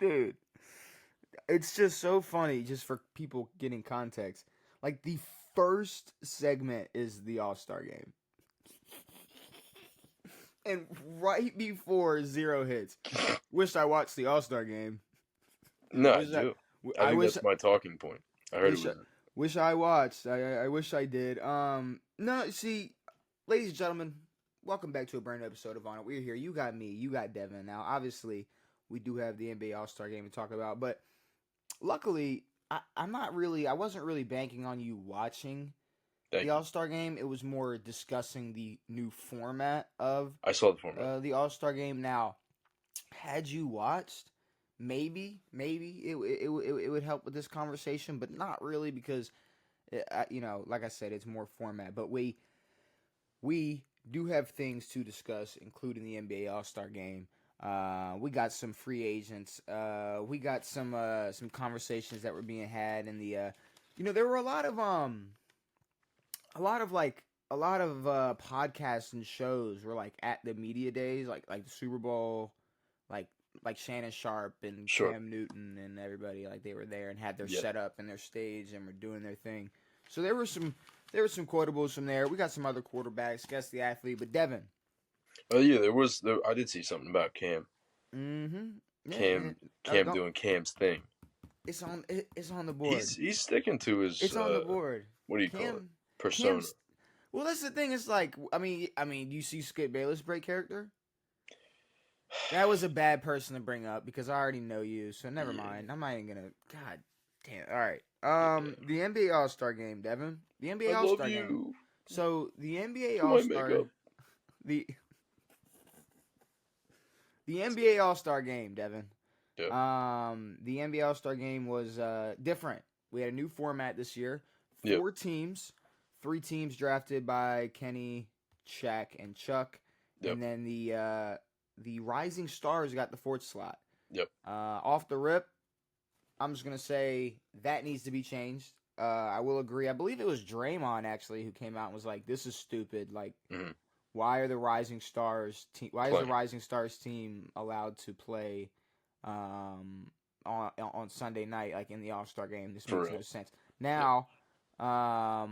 Dude, it's just so funny just for people getting context. Like, the first segment is the All-Star game. And right before zero hits, wish I watched the All-Star game. No, I Wish I, do. I I think wish, that's my talking point. I heard it wish, was. wish I watched. I wish I did. No, see, ladies and gentlemen, welcome back to a brand new episode of On It. We're here. You got me. You got Devin. Now, obviously, we do have the NBA All-Star game to talk about, but luckily, I wasn't really banking on you watching Thank the you. All-Star game. It was more discussing the new format of I saw the format. the All-Star game. Now, had you watched, maybe it would help with this conversation, but not really because, like I said, it's more format. But we do have things to discuss, including the NBA All-Star game. We got some free agents. We got some conversations that were being had in the there were a lot of podcasts and shows were like at the media days, like the Super Bowl, like Shannon Sharp and Sure. Cam Newton and everybody, like they were there and had their Yeah. setup and their stage and were doing their thing. So there were some quotables from there. We got some other quarterbacks, guess the athlete, but Devin. Oh yeah, there was. I did see something about Cam. Mm-hmm. Yeah, Cam doing Cam's thing. It's on the board. He's sticking to his. It's on the board. What do you call it? Cam, Persona. Well, that's the thing. It's like, I mean, you see Skip Bayless break character? That was a bad person to bring up because I already know you, so never mind. I'm not even gonna. God damn. All right. The NBA All-Star game, Devin. The NBA All-Star game. So the NBA All-Star. The NBA All-Star game, Devin. Yeah. The NBA All-Star game was different. We had a new format this year. 4 teams. 3 teams drafted by Kenny, Shaq, and Chuck. Yep. And then the Rising Stars got the 4th slot. Yep. Off the rip, I'm just going to say that needs to be changed. I will agree. I believe it was Draymond, actually, who came out and was like, this is stupid. Like, why are the Rising Stars Why is the Rising Stars team allowed to play on Sunday night, like in the All-Star game? This makes no sense. Now, now,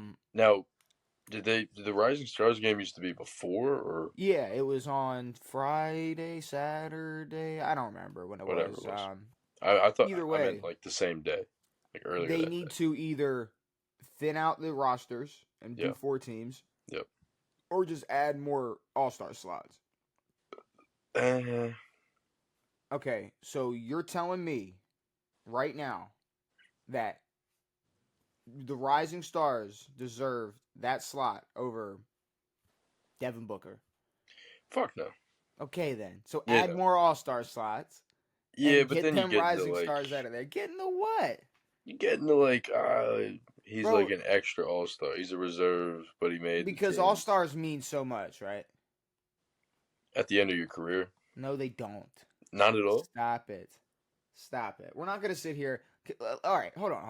did the Rising Stars game used to be before or? Yeah, it was on Friday, Saturday. I don't remember when it was. I thought either way, I meant like the same day, like earlier. They need to either thin out the rosters and do 4 teams. Yep. Or just add more All-Star slots. Okay, so you're telling me right now that the Rising Stars deserve that slot over Devin Booker? Fuck no. Okay then. So add more All-Star slots. Yeah, but then get them you get Rising the, Stars out of there. Get in the what? You get into like he's like an extra All-Star. He's a reserve, but he made because All-Stars mean so much, right? At the end of your career? No, they don't. Not at all. Stop it. We're not gonna sit here. All right, hold on.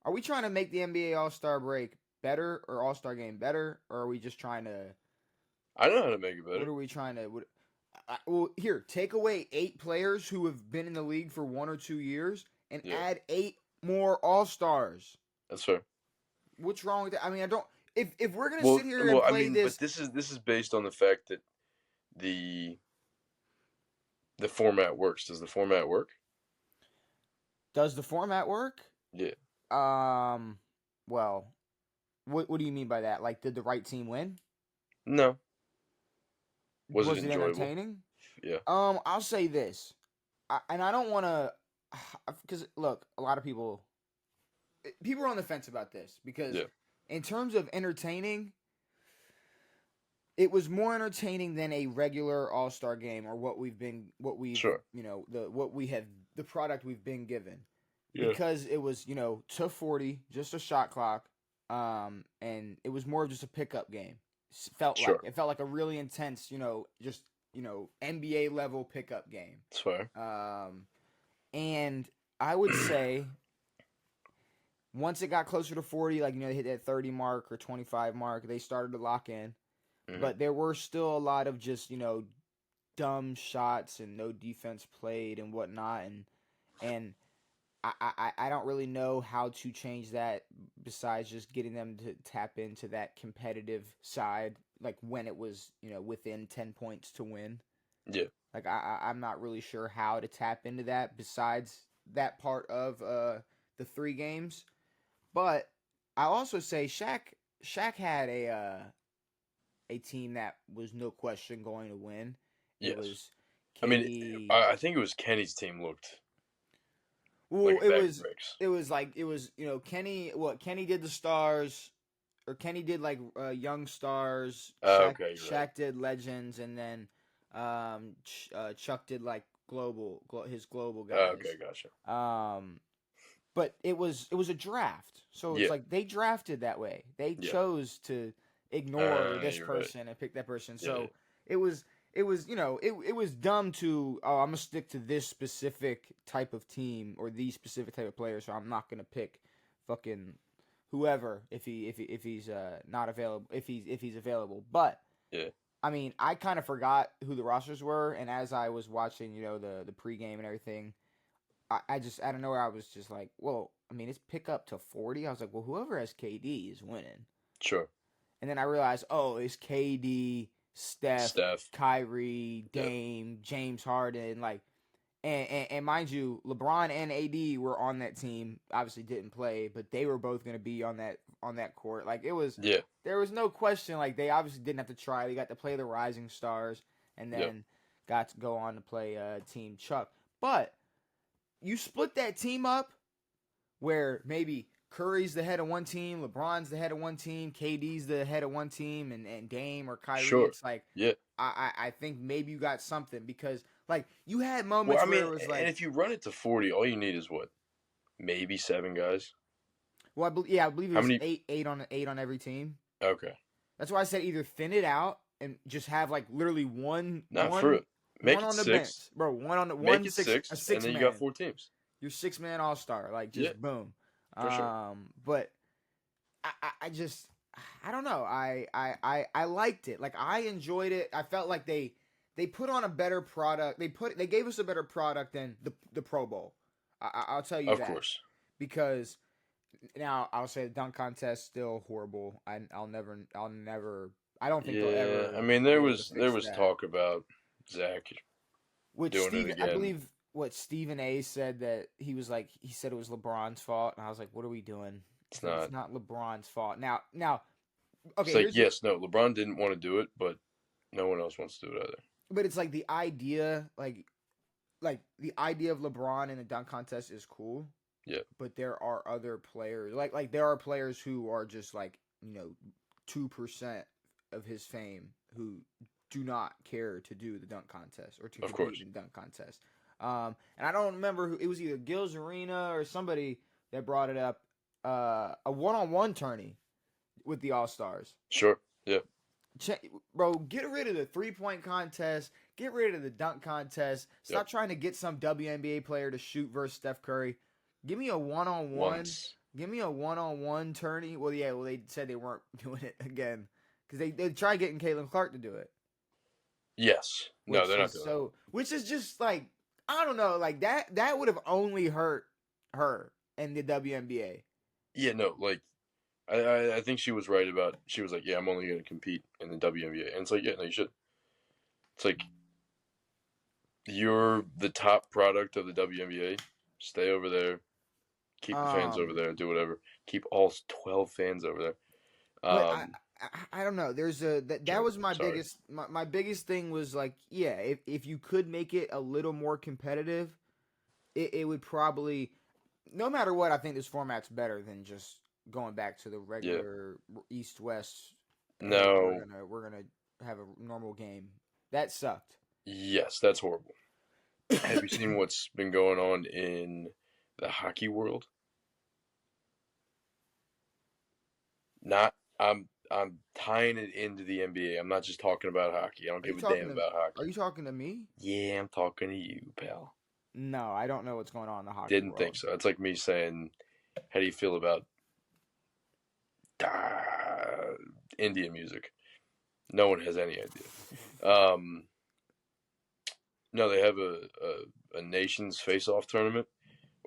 Are we trying to make the NBA All-Star break better or All-Star game better, or are we just trying to? I don't know how to make it better. What are we trying to? Well, here, take away 8 players who have been in the league for 1 or 2 years, and add 8 more All-Stars. That's fair. What's wrong with that? I mean, I don't. If we're gonna sit here and play this, but this is based on the fact that the format works. Does the format work? Does the format work? Yeah. Well, what do you mean by that? Like, did the right team win? No. Was it entertaining? Yeah. I'll say this, and I don't want to, because look, a lot of people are on the fence about this because in terms of entertaining, it was more entertaining than a regular All-Star game or the product we've been given. Yeah. Because it was, to 40, just a shot clock, and it was more of just a pickup game. It felt like a really intense, just NBA level pickup game. That's fair. And I would say once it got closer to 40, like they hit that 30 mark or 25 mark, they started to lock in. But there were still a lot of just dumb shots and no defense played and whatnot. And and I don't really know how to change that besides just getting them to tap into that competitive side, like when it was, within 10 points to win. Yeah. Like I'm not really sure how to tap into that besides that part of the 3 games. But I also say Shaq had a team that was no question going to win. It Yes. was I mean, KD. I think it was Kenny's team looked like Well, a bag of bricks. Kenny. What Kenny did the stars, or Kenny did like young stars. Okay, you're right. Shaq did legends, and then Chuck did like his global Okay, guys. gotcha. But it was a draft, so it's Yeah. like they drafted that way. They Yeah. chose to ignore this You're right. person and pick that person. Yeah. So it was dumb to, I'm gonna stick to this specific type of team or these specific type of players. So I'm not gonna pick fucking whoever if he's not available, if he's available. But Yeah. I mean, I kind of forgot who the rosters were, and as I was watching, the pregame and everything, I just out of nowhere I was just like, well, I mean, it's pick up to 40. I was like, well, whoever has KD is winning. Sure. And then I realized, oh, it's KD, Steph, Steph. Kyrie, Yep. Dame, James Harden, like, and mind you, LeBron and AD were on that team. Obviously, didn't play, but they were both going to be on that court. Like Yeah. there was no question. Like they obviously didn't have to try. They got to play the Rising Stars, and then Yep. got to go on to play Team Chuck. But you split that team up where maybe Curry's the head of one team, LeBron's the head of one team, KD's the head of one team, and Dame or Kyrie. Sure. It's like, Yeah. I think maybe you got something, because like you had Well, moments I mean, where it was like, and if you run it to 40, all you need is what? Maybe 7 guys. well, I believe it How was many? eight on every team. Okay. That's why I said either thin it out and just have like literally Not for it. Make one it on the 6. bench, bro. One on the Make one it six 6, a and six then you man. got 4 teams. Your 6-man all star, like just Yeah. boom. For sure. But I just, I don't know. I liked it. Like I enjoyed it. I felt like they put on a better product. They gave us a better product than the Pro Bowl. I'll tell you Of that. course. Because now I'll say the dunk contest still horrible. I'll never. I don't think they'll Yeah. ever I mean, be there able to was fix that. talk about Zach Which doing it I again. believe what Stephen A said, that he said it was LeBron's fault, and I was like, what are we doing? It's not. It's not LeBron's fault. Now, okay. It's like, yes, no, LeBron didn't want to do it, but no one else wants to do it either. But it's like the idea, like the idea of LeBron in the dunk contest is cool. Yeah. But there are other players, like there are players who are just like 2% of his fame who do not care to do the dunk contest or to compete in the dunk contest. And I don't remember who it was, either Gil's Arena or somebody that brought it up. A one-on-one tourney with the All Stars. Sure. Yeah. Bro, get rid of the 3-point contest. Get rid of the dunk contest. Stop trying to get some WNBA player to shoot versus Steph Curry. Give me a one-on-one. Give me a one-on-one tourney. Well, yeah. Well, they said they weren't doing it again because they tried getting Caitlin Clark to do it. Yes. No, they're not doing it. Which is just like, I don't know, like that would have only hurt her in the WNBA. Yeah. No. Like, I think she was right about. She was like, yeah, I'm only going to compete in the WNBA, and it's like, yeah, no, you should. It's like, you're the top product of the WNBA. Stay over there. Keep the fans over there. Do whatever. Keep all 12 fans over there. But I don't know. There's that was my biggest my biggest thing was like, yeah, if you could make it a little more competitive, it would probably, no matter what, I think this format's better than just going back to the regular East-West. No. Hey, we're gonna have a normal game. That sucked. Yes, that's horrible. Have you seen what's been going on in the hockey world? I'm tying it into the NBA. I'm not just talking about hockey. I don't give a damn about hockey. Are you talking to me? Yeah, I'm talking to you, pal. No, I don't know what's going on in the hockey Didn't think so. It's like me saying, how do you feel about Indian music? No one has any idea. No, they have a nations face-off tournament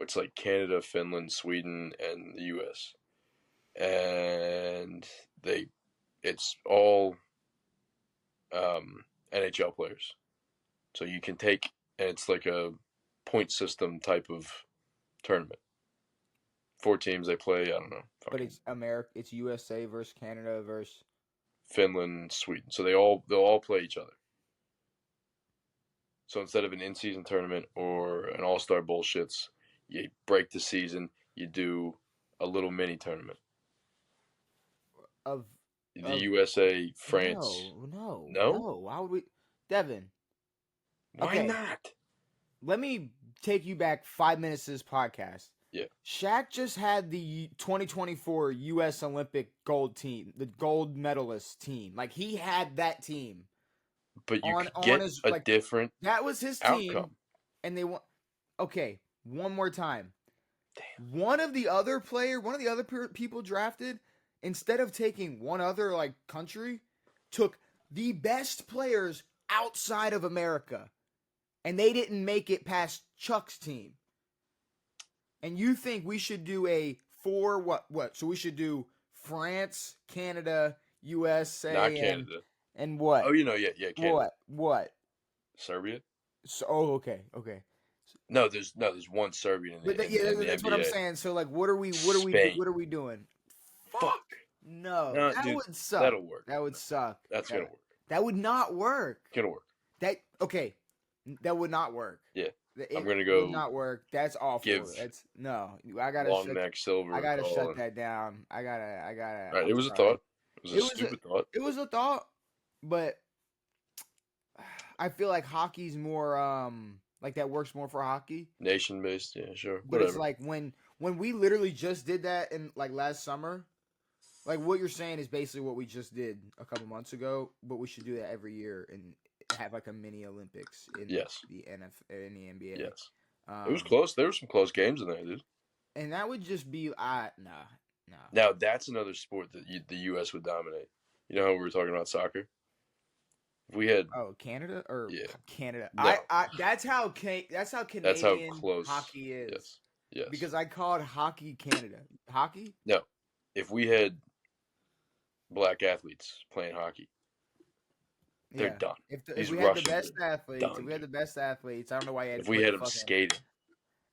It's like Canada, Finland, Sweden, and the U.S. And it's all NHL players. So you can take, and it's like a point system type of tournament. 4 teams they play. I don't know. But it's America. It's USA versus Canada versus Finland, Sweden. So they'll all play each other. So instead of an in-season tournament or an all-star bullshits, you break the season. You do a little mini tournament. of The USA, France. No. Why would we, Devin? Why Okay. not? Let me take you back 5 minutes to this podcast. Yeah. Shaq just had the 2024 U.S. Olympic gold team, the gold medalist team. Like, he had that team. But you could get a different that was his team, outcome. And they won. Okay, one more time. Damn. One of the other people drafted, instead of taking one other like country, took the best players outside of America, and they didn't make it past Chuck's team. And you think we should do what? So we should do France, Canada, USA, Not Canada. And what? Oh, yeah, Canada. What? Serbia? So, okay. No, there's one Serbian in the that's NBA. what I'm saying. So like, what are we doing? Fuck. No, that would suck. That'll work. That would suck. That's gonna work. That would not work. Gonna work. That would not work. Yeah. I'm gonna go. Would not work. That's awful. I gotta long neck silver. I gotta shut that down. I gotta. Right, it was a thought. It was a stupid thought. It was a thought, but I feel like hockey's more like that works more for hockey. Nation based, yeah, sure. But whatever. It's like when we literally just did that in like last summer. Like what you're saying is basically what we just did a couple months ago, but we should do that every year and have like a mini Olympics in the in the NBA. Yes. It was close. There were some close games in there, dude. And that would just be nah. Now that's another sport that the U.S. would dominate. You know how we were talking about soccer? If we had Canada or Canada. No. That's how Canadian close hockey is. Yes. Because I called hockey Canada. Hockey? No. If we had black athletes playing hockey, they're done. If we had the best athletes, I don't know why you had if we had them skating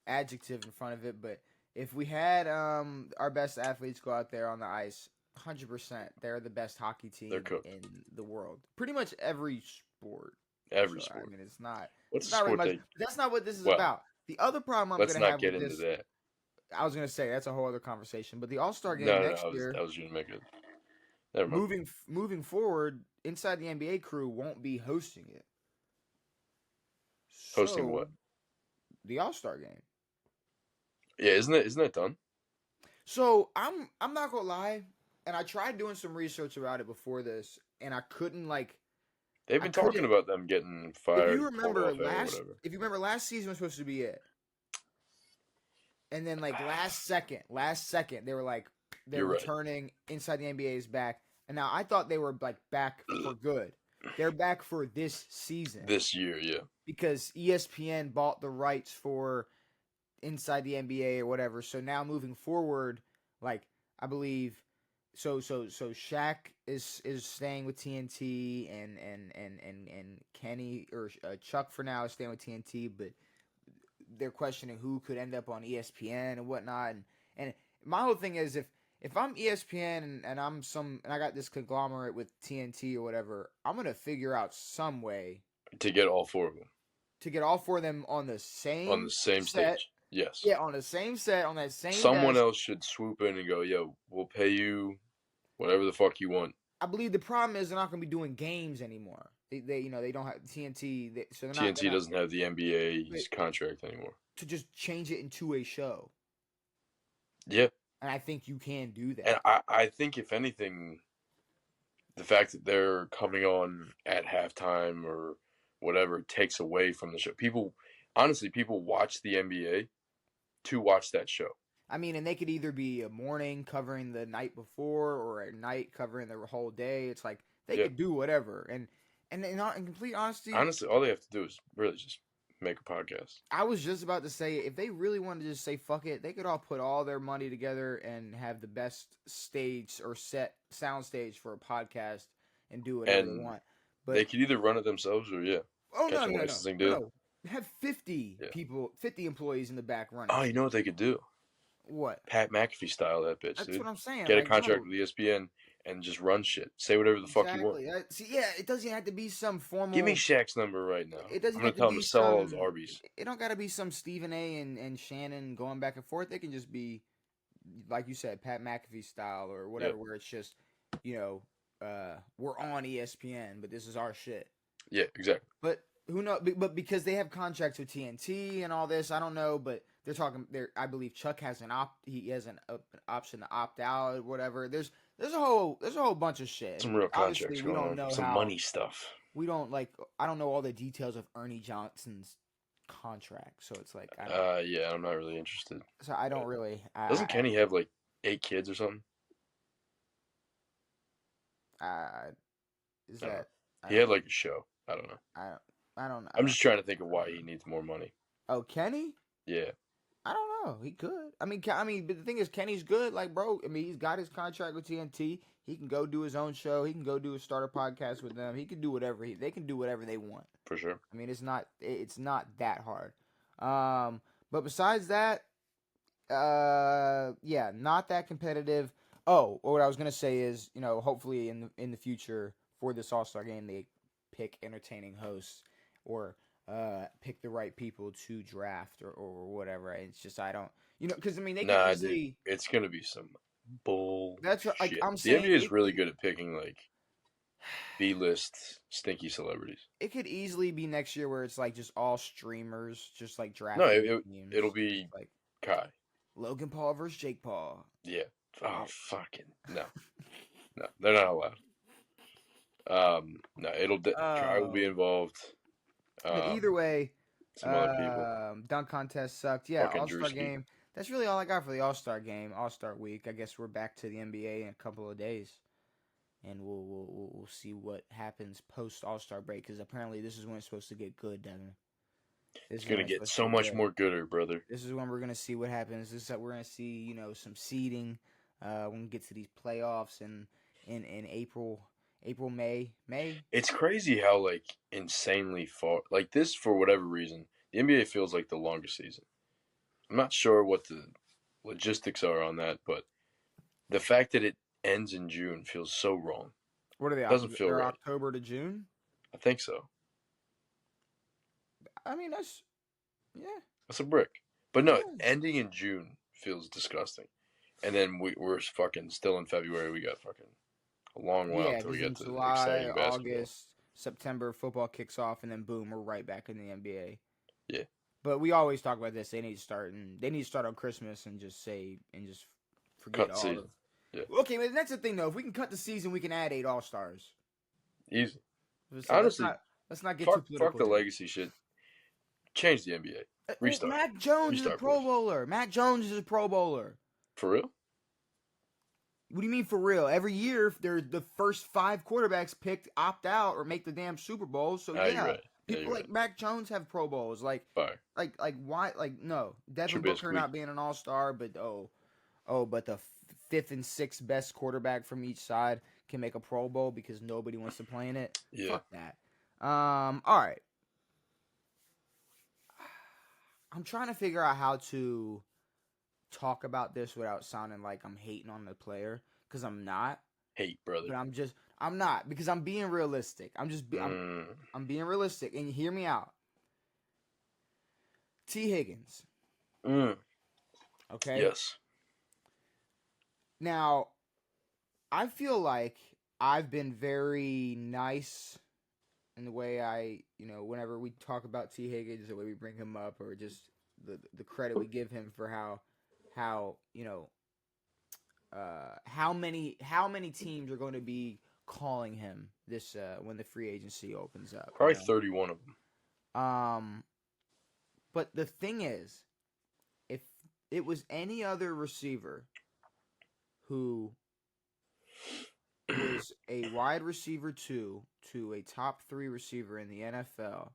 adjective in front of it, but if we had our best athletes go out there on the ice, 100%, they're the best hockey team in the world. Pretty much every sport. Sport. I mean, it's not. What's it's not really much. That's not what this is about. The other problem I'm going to have with this. Let's not get into that. I was going to say that's a whole other conversation. But the All-Star game next year. I was going to make it. Never mind. Moving forward, Inside the NBA crew won't be hosting it. Hosting what? The All-Star game. Yeah, isn't that done? So I'm not gonna lie, and I tried doing some research about it before this, and I couldn't like. They've been talking about them getting fired. If you remember last season was supposed to be it, and then like last second, they were like they're returning. Inside the NBA is back, and now I thought they were like back for good. They're back for this season. This year, yeah. Because ESPN bought the rights for Inside the NBA or whatever. So now moving forward, like I believe, so Shaq is staying with TNT, and Kenny or Chuck for now is staying with TNT, but they're questioning who could end up on ESPN and whatnot. And my whole thing is if I'm ESPN and I got this conglomerate with TNT or whatever, I'm gonna figure out some way to get all four of them. To get all four of them on the same stage. Yes. Yeah, on the same set, on that same. Someone else should swoop in and go, "Yo, we'll pay you whatever the fuck you want." I believe the problem is they're not going to be doing games anymore. They don't have TNT. So TNT doesn't have the NBA's contract anymore. To just change it into a show. Yeah. And I think you can do that. And I think if anything, the fact that they're coming on at halftime or whatever takes away from the show. People watch the NBA to watch that show. I mean, and they could either be a morning covering the night before or at night covering the whole day. It's like they could do whatever. And in complete honesty, all they have to do is really just make a podcast. I was just about to say, if they really wanted to just say fuck it, they could all put all their money together and have the best stage or set sound stage for a podcast and do whatever they And want. they But could either run it themselves or oh catch no a no no licensing no deal. no! Have 50 Yeah. people, 50 employees in the back running. Oh, you know what they could do? What? Pat McAfee style that bitch, That's dude. what I'm saying. Get a Like, contract bro, with ESPN and just run shit. Say whatever the fuck you want. exactly. See, yeah, it doesn't have to be some Give me formal. Shaq's number right now. It I'm doesn't gonna have to tell him be to sell all his some. Arby's. It don't got to be some Stephen A. and Shannon going back and forth. They can just be, like you said, Pat McAfee style or whatever, where it's just, we're on ESPN, but this is our shit. Yeah, exactly. But who knows? But because they have contracts with TNT and all this, I don't know. But they're talking. I believe Chuck has He has an option to opt out or whatever. There's a whole bunch of shit. Some real Obviously, contracts we going don't on. know Some how. money stuff. We don't I don't know all the details of Ernie Johnson's contract, so it's like yeah, I'm not really interested. So I don't really. Doesn't Kenny have like 8 kids or something? Is that? He had like a show. I don't know. I don't know. I'm just trying to think of why he needs more money. Oh, Kenny? Yeah. I don't know. He could. I mean, but the thing is, Kenny's good. Like, bro, I mean, he's got his contract with TNT. He can go do his own show. He can go do a starter podcast with them. He can do whatever they can do whatever they want. For sure. I mean, it's not that hard. But besides that, yeah, not that competitive. Oh, what I was gonna say is, hopefully in the future for this All-Star game, they pick entertaining hosts or pick the right people to draft or whatever. It's just I don't, because I mean they can easily. Dude, it's gonna be some bull. That's what, like I'm the saying. NBA is really good at picking like B-list stinky celebrities. It could easily be next year where it's like just all streamers, just like draft. No, it'll be like Kai. Logan Paul versus Jake Paul. Yeah. Oh fucking no, they're not allowed. No, Kai will be involved. But either way, some other people. Dunk contest sucked. Yeah, Fucking All-Star Drewski. game. That's really all I got for the All-Star game, All-Star week. I guess we're back to the NBA in a couple of days, and we'll see what happens post All-Star break. Because apparently this is when it's supposed to get good, Devin. It's gonna get so much more gooder, brother. This is when we're gonna see what happens. This is we're gonna see some seeding. When we get to these playoffs in April, May. It's crazy how like insanely far like this for whatever reason the NBA feels like the longest season. I'm not sure what the logistics are on that, but the fact that it ends in June feels so wrong. What are they? Doesn't feel right. October to June. I think so. I mean that's a brick, but no, ending in June feels disgusting. And then we're fucking still in February. We got fucking a long while until we get to July, exciting basketball. August, September, football kicks off, and then boom, we're right back in the NBA. Yeah. But we always talk about this. They need to start on Christmas and just forget cut all season. of. Yeah. Okay, but that's the thing though. If we can cut the season, we can add 8 All-Stars. Easy. So honestly, let's not get too political. Fuck the legacy shit. Change the NBA. Restart. Mac Jones is a Pro Bowler. Mac Jones is a Pro Bowler. For real? What do you mean for real? Every year, they're the first 5 quarterbacks picked opt out or make the damn Super Bowl. So yeah, right. people like Mac Jones have Pro Bowls. Like why? Like no, Devin Booker not being an All-Star, but but the 5th and 6th best quarterback from each side can make a Pro Bowl because nobody wants to play in it. Yeah. Fuck that. All right. I'm trying to figure out how to talk about this without sounding like I'm hating on the player, because I'm not. Hate, brother. But I'm not, because I'm being realistic. I'm being realistic, and hear me out. Tee Higgins. Okay? Yes. Now, I feel like I've been very nice in the way whenever we talk about Tee Higgins, the way we bring him up, or just the credit we give him for how many teams are going to be calling him this when the free agency opens up. Probably 31 of them. But the thing is, if it was any other receiver who was a wide receiver 2 to a top 3 receiver in the NFL,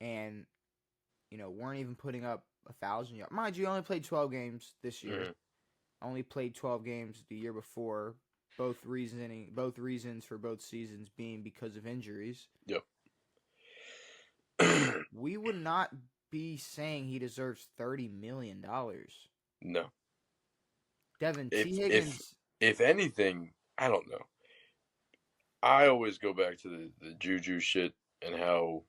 and weren't even putting up 1,000 yards. Mind you, only played 12 games this year. Mhm. Only played 12 games the year before. Both reasons for both seasons being because of injuries. Yep. We would not be saying he deserves $30 million. No. Devin, If Tee if Higgins. if anything, I don't know. I always go back to the Juju shit and how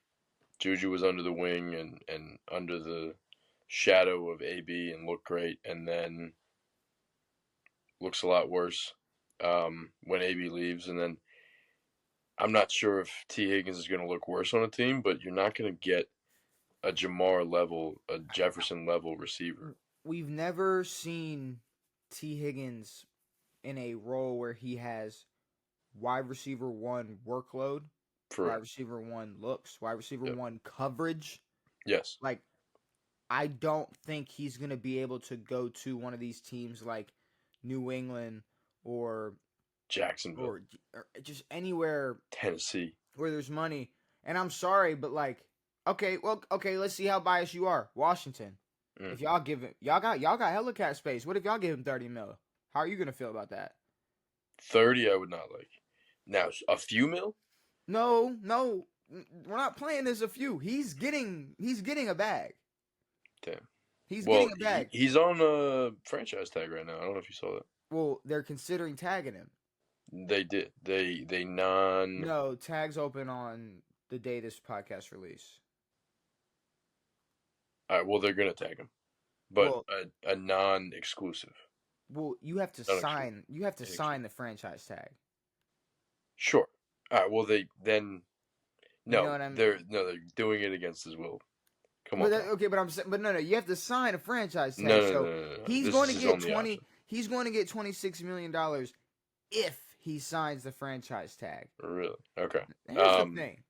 Juju was under the wing and under the shadow of AB and looked great, and then looks a lot worse when AB leaves. And then I'm not sure if Tee Higgins is going to look worse on a team, but you're not going to get a Jamar level, a Jefferson level receiver. We've never seen Tee Higgins in a role where he has wide receiver one workload, For wide receiver one looks, wide receiver Yep. one coverage. Yes. Like, I don't think he's going to be able to go to one of these teams like New England or Jacksonville, or just anywhere Tennessee. where there's money. And I'm sorry, but okay, let's see how biased you are. Washington. If y'all give it, y'all got hella cap space. What if y'all give him 30 mil? How are you gonna feel about that? 30, I would not like. Now, a few mil? No, we're not playing this a few. He's getting a bag. Damn. He's Well, getting a bag. he's on a franchise tag right now. I don't know if you saw that. Well, they're considering tagging him. They did. They No, tags open on the day this podcast release. All right, well, they're gonna tag him, but Well, a non-exclusive. well, you have to sign. You have to sign the franchise tag. Sure. All right. Well, they then. No, You know what I mean? they're doing it against his will. Come on. But no, you have to sign a franchise tag. No. He's This going is to his get only 20. option. He's going to get $26 million if he signs the franchise tag. Really? Okay. Here's the thing.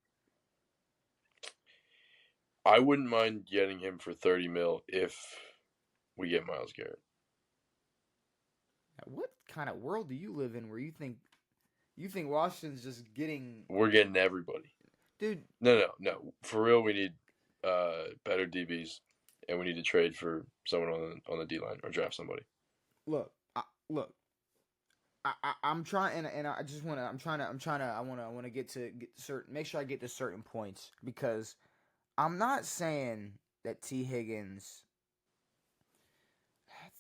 I wouldn't mind getting him for 30 mil if we get Myles Garrett. Now, what kind of world do you live in where you think Washington's just getting? We're getting everybody. Dude. No. For real, we need better DBs, and we need to trade for someone on the D line or draft somebody. Look. I'm trying, and I just want to. I want to get certain. Make sure I get to certain points because I'm not saying that Tee Higgins.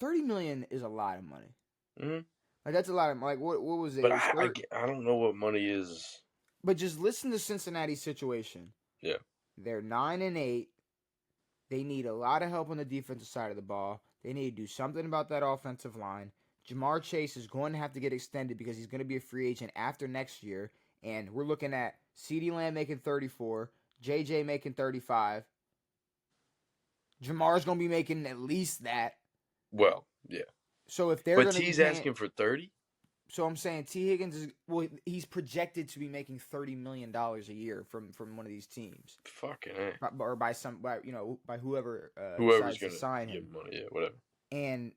$30 million is a lot of money. Mm-hmm. Like that's a lot of what was it? But I don't know what money is. But just listen to Cincinnati's situation. Yeah. They're 9-8. They need a lot of help on the defensive side of the ball. They need to do something about that offensive line. Jamar Chase is going to have to get extended because he's going to be a free agent after next year. And we're looking at CeeDee Lamb making 34, JJ making 35. Jamar's going to be making at least that. Well, yeah. So if they're But T's asking for 30? So I'm saying Tee Higgins he's projected to be making $30 million a year from one of these teams. Fucking A. Or by whoever Whoever's decides gonna to sign give him. money, yeah, whatever. And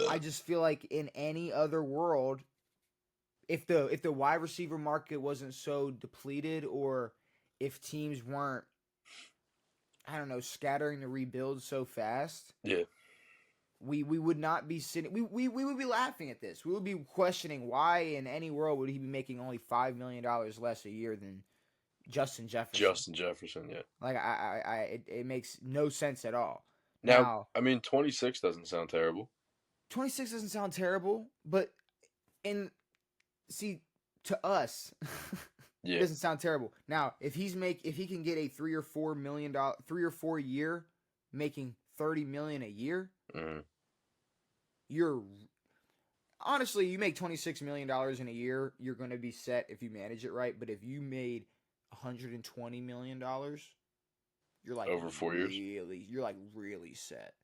I just feel like in any other world, if the wide receiver market wasn't so depleted, or if teams weren't, I don't know, scattering the rebuild so fast, yeah, we would not be sitting. We would be laughing at this. We would be questioning why in any world would he be making only $5 million less a year than Justin Jefferson. Yeah. Like it makes no sense at all. Now, I mean, 26 doesn't sound terrible. 26 doesn't sound terrible, but to us, it doesn't sound terrible. Now, if he can get a $3 or $4 year, making $30 million a year, you're honestly, you make $26 million in a year, you're going to be set if you manage it right. But if you made $120 million, you're like over 4 years. You're like really set.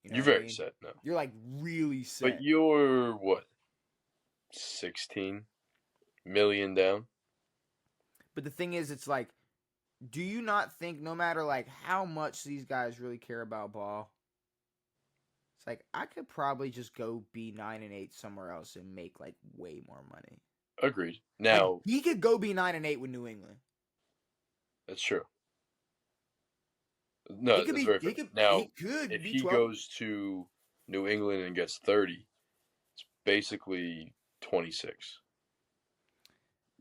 You're very set now. You're like really set. But you're what? 16 million down. But the thing is, it's like, do you not think no matter like how much these guys really care about ball, it's like I could probably just go be 9-8 somewhere else and make like way more money. Agreed. Now like, he could go be 9-8 with New England. That's true. No, He could that's be. very fair. He Now, could if be he 12. goes to New England and gets 30, it's basically 26.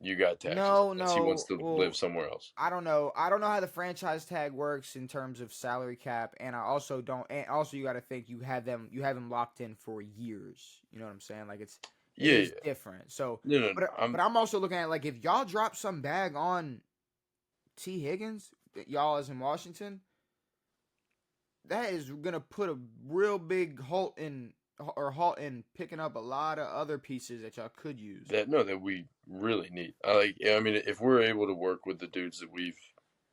You got taxes No, unless he wants no. to live Well, somewhere else. I don't know. I don't know how the franchise tag works in terms of salary cap, and I also don't. And also, you got to think you have them locked in for years. You know what I'm saying? Like it Yeah, is yeah. different. So, No, no, no. but I'm also looking at like if y'all drop some bag on Tee Higgins, y'all as in Washington, that is gonna put a real big halt in picking up a lot of other pieces that y'all could use. That we really need. I mean, if we're able to work with the dudes that we've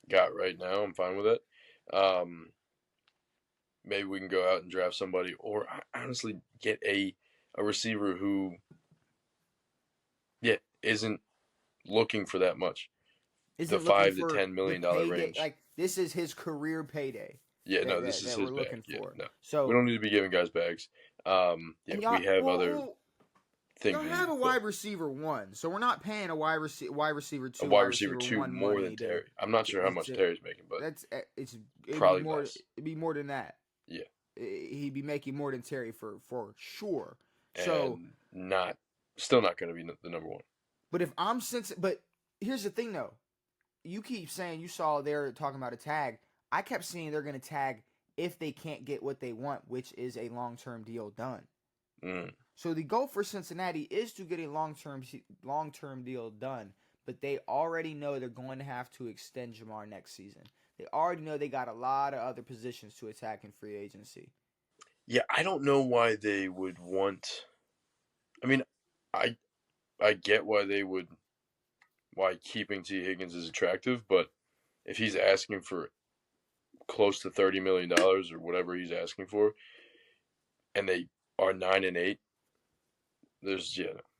got right now, I'm fine with it. Maybe we can go out and draft somebody, or honestly get a receiver who, yeah, isn't looking for that much. The Isn't looking $5 to for the $10 million payday. range. Like this is his career payday Yeah, no, this is that his we're bag. looking Yeah, for. no, we So don't need to be giving guys bags. Yeah, and y'all, we have other things y'all we need have to a fill. wide receiver one, so we're not paying a wide receiver A two, wide wide receiver receiver two one more than money Terry. I'm not sure how much to Terry's making, but that's it'd be probably more less. than that. Yeah, He'd be making more than Terry for sure. So, and still not going to be the number one. but but here's the thing though. You keep saying you saw they're talking about a tag. I kept seeing they're going to tag if they can't get what they want, which is a long-term deal done. Mm. So the goal for Cincinnati is to get a long-term deal done, but they already know they're going to have to extend Jamar next season. They already know they got a lot of other positions to attack in free agency. Yeah, I don't know why they would want. I mean, I I get why keeping Tee Higgins is attractive, but if he's asking for close to $30 million or whatever he's asking for, and they are 9-8,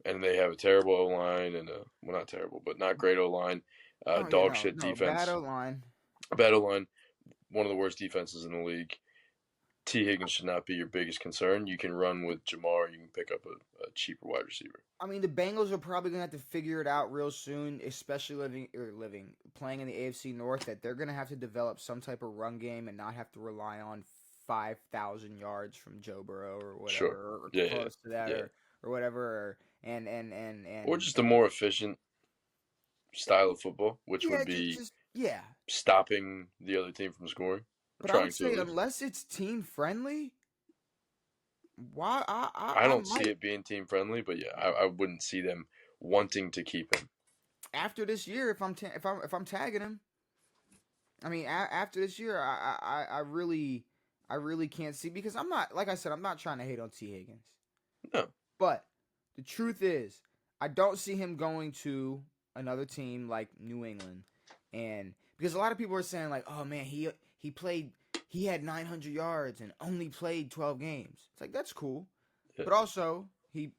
and they have a terrible O line and not terrible, but not great O line, Oh yeah, dog shit no, bad defense, O line. a bad O line, one of the worst defenses in the league. Tee Higgins should not be your biggest concern. You can run with Jamar. You can pick up a cheaper wide receiver. I mean, the Bengals are probably gonna have to figure it out real soon, especially playing in the AFC North. That they're gonna have to develop some type of run game and not have to rely on 5,000 yards from Joe Burrow or Sure. whatever, or Yeah, yeah, close to that, yeah. or whatever, Or just a more efficient style of football, which yeah, would be yeah. stopping the other team from scoring, or But I trying would to at say least. unless it's team friendly, why I I don't see might it being team friendly, but yeah, I wouldn't see them wanting to keep him. after this year if I'm tagging him. I mean, after this year, I really can't see because I'm not, like I said, I'm not trying to hate on Tee Higgins, No. but the truth is, I don't see him going to another team like New England, and because a lot of people are saying like, oh man, he had 900 yards and only played 12 games. It's like that's cool, Yeah. but also he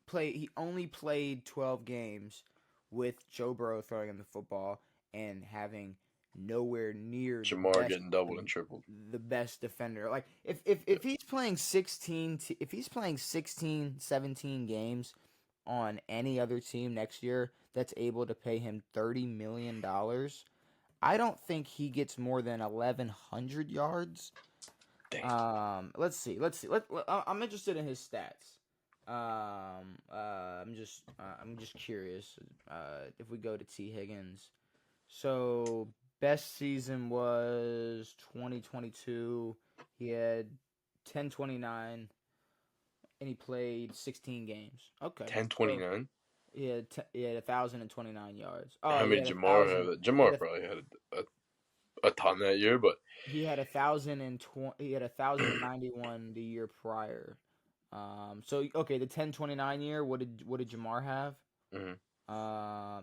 only played 12 games with Joe Burrow throwing him the football and having nowhere near Jamar getting doubled and tripled. the best defender. Like Yeah. if he's playing 16 if he's playing 16 17 games on any other team next year that's able to pay him $30 million, I don't think he gets more than 1,100 yards. Let's see. I'm interested in his stats. I'm just curious. If we go to Tee Higgins, so best season was 2022. He had 1029 and he played 16 games. Okay. So 10-29. he had 1,029 yards. How Oh, he many had a Jamar thousand. have? He had Jamar probably had a ton that year, but he had 1,020. He had 1,091 the year prior. So okay, the 1029 year. What did Jamar have? mhm.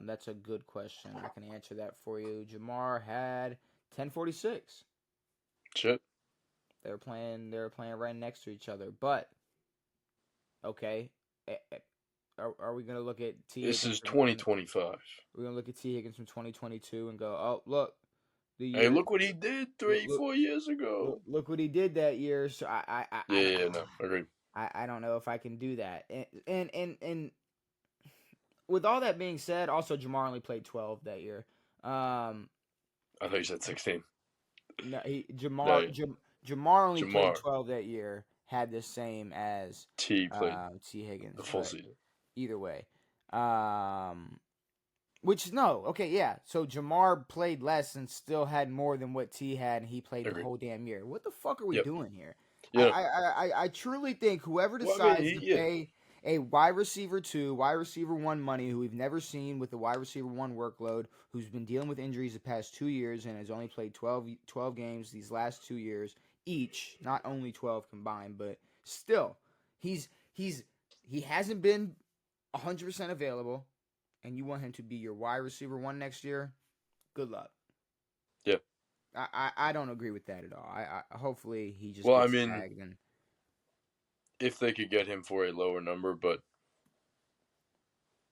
That's a good question. I can answer that for you. Jamar had 1046. Shit. They were playing right next to each other. But okay, are we gonna look at Tee This Higgins is 2025. we're gonna look at Tee Higgins from 2022 and go, oh look, the Hey, year look what he did look three, look 4 years ago. look what he did that year. So Yeah, yeah, no, agreed. I don't know if I can do that. And with all that being said, also Jamar only played 12 that year. I thought you said 16. No, No, Jamar only played Jamar 12 that year. Had the same as T played Tee Higgins, the full but season. either way, um, which no, okay, yeah. So Jamar played less and still had more than what T had, and he played the Agreed. whole damn year. What the fuck are we Yep. doing here? Yeah. I truly think whoever Well, I mean, decides to yeah. pay a wide receiver 2, wide receiver 1 money, who we've never seen with the wide receiver 1 workload, who's been dealing with injuries the past 2 years and has only played 12 games these last 2 years each, not only 12 combined, but still, he hasn't been 100% available, and you want him to be your wide receiver 1 next year. Good luck. Yeah. I don't agree with that at all. I hopefully he just Well, I gets mean, tagged and if they could get him for a lower number, but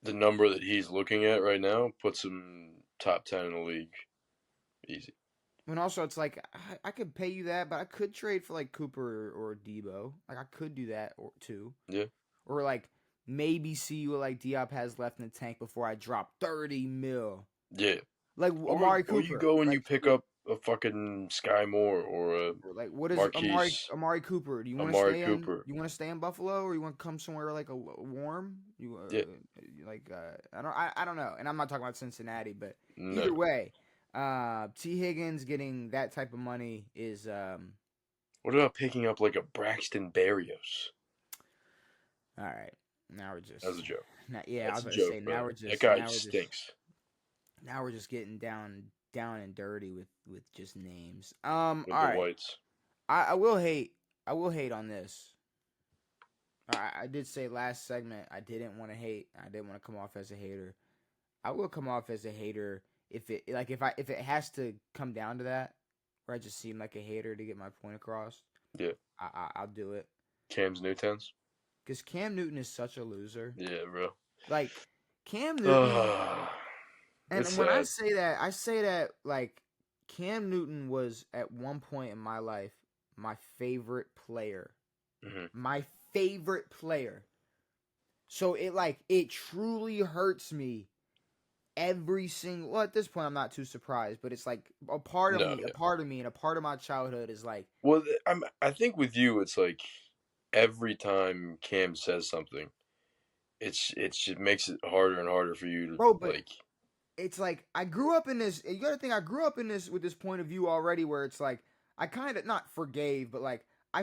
the number that he's looking at right now puts him top 10 in the league. Easy. and also it's like I could pay you that, but I could trade for like Cooper or Debo. Like I could do that too. Yeah. Or like maybe see what like Diop has left in the tank before I drop 30 mil. Yeah. Like Amari Or you Cooper. go and you Like pick up a fucking Sky Moore or a what is Marquise, Amari Cooper? Do you want to Amari stay in? Cooper. You want to stay in Buffalo, or you want to come somewhere like a warm? You Yeah. like I don't know. And I'm not talking about Cincinnati, but No. either way, Tee Higgins getting that type of money is What about picking up like a Braxton Berrios? all right. Now we're just That's a joke. yeah. I That's was a about to say joke, brother. now That guy we're just stinks. now we're just getting down and dirty with just names. With All the right. Whites. I will hate on this. I did say last segment I didn't want to hate. I didn't want to come off as a hater. I will come off as a hater if it has to come down to that, where I just seem like a hater to get my point across. Yeah. I'll do it. Cam's Newtowns. Because Cam Newton is such a loser. Yeah, bro. Like Cam Newton, and It's when sad. I say that like Cam Newton was at one point in my life my favorite player. Mm-hmm. My favorite player. So it truly hurts me every single. Well, at this point, I'm not too surprised, but it's like a part of me, Yeah. a part of me, and a part of my childhood is like, Well, I think with you, it's like every time Cam says something, it just makes it harder and harder for you to bro. But like. it's like I grew up in this. You gotta think I grew up in this with this point of view already, where it's like I kind of not forgave, but like I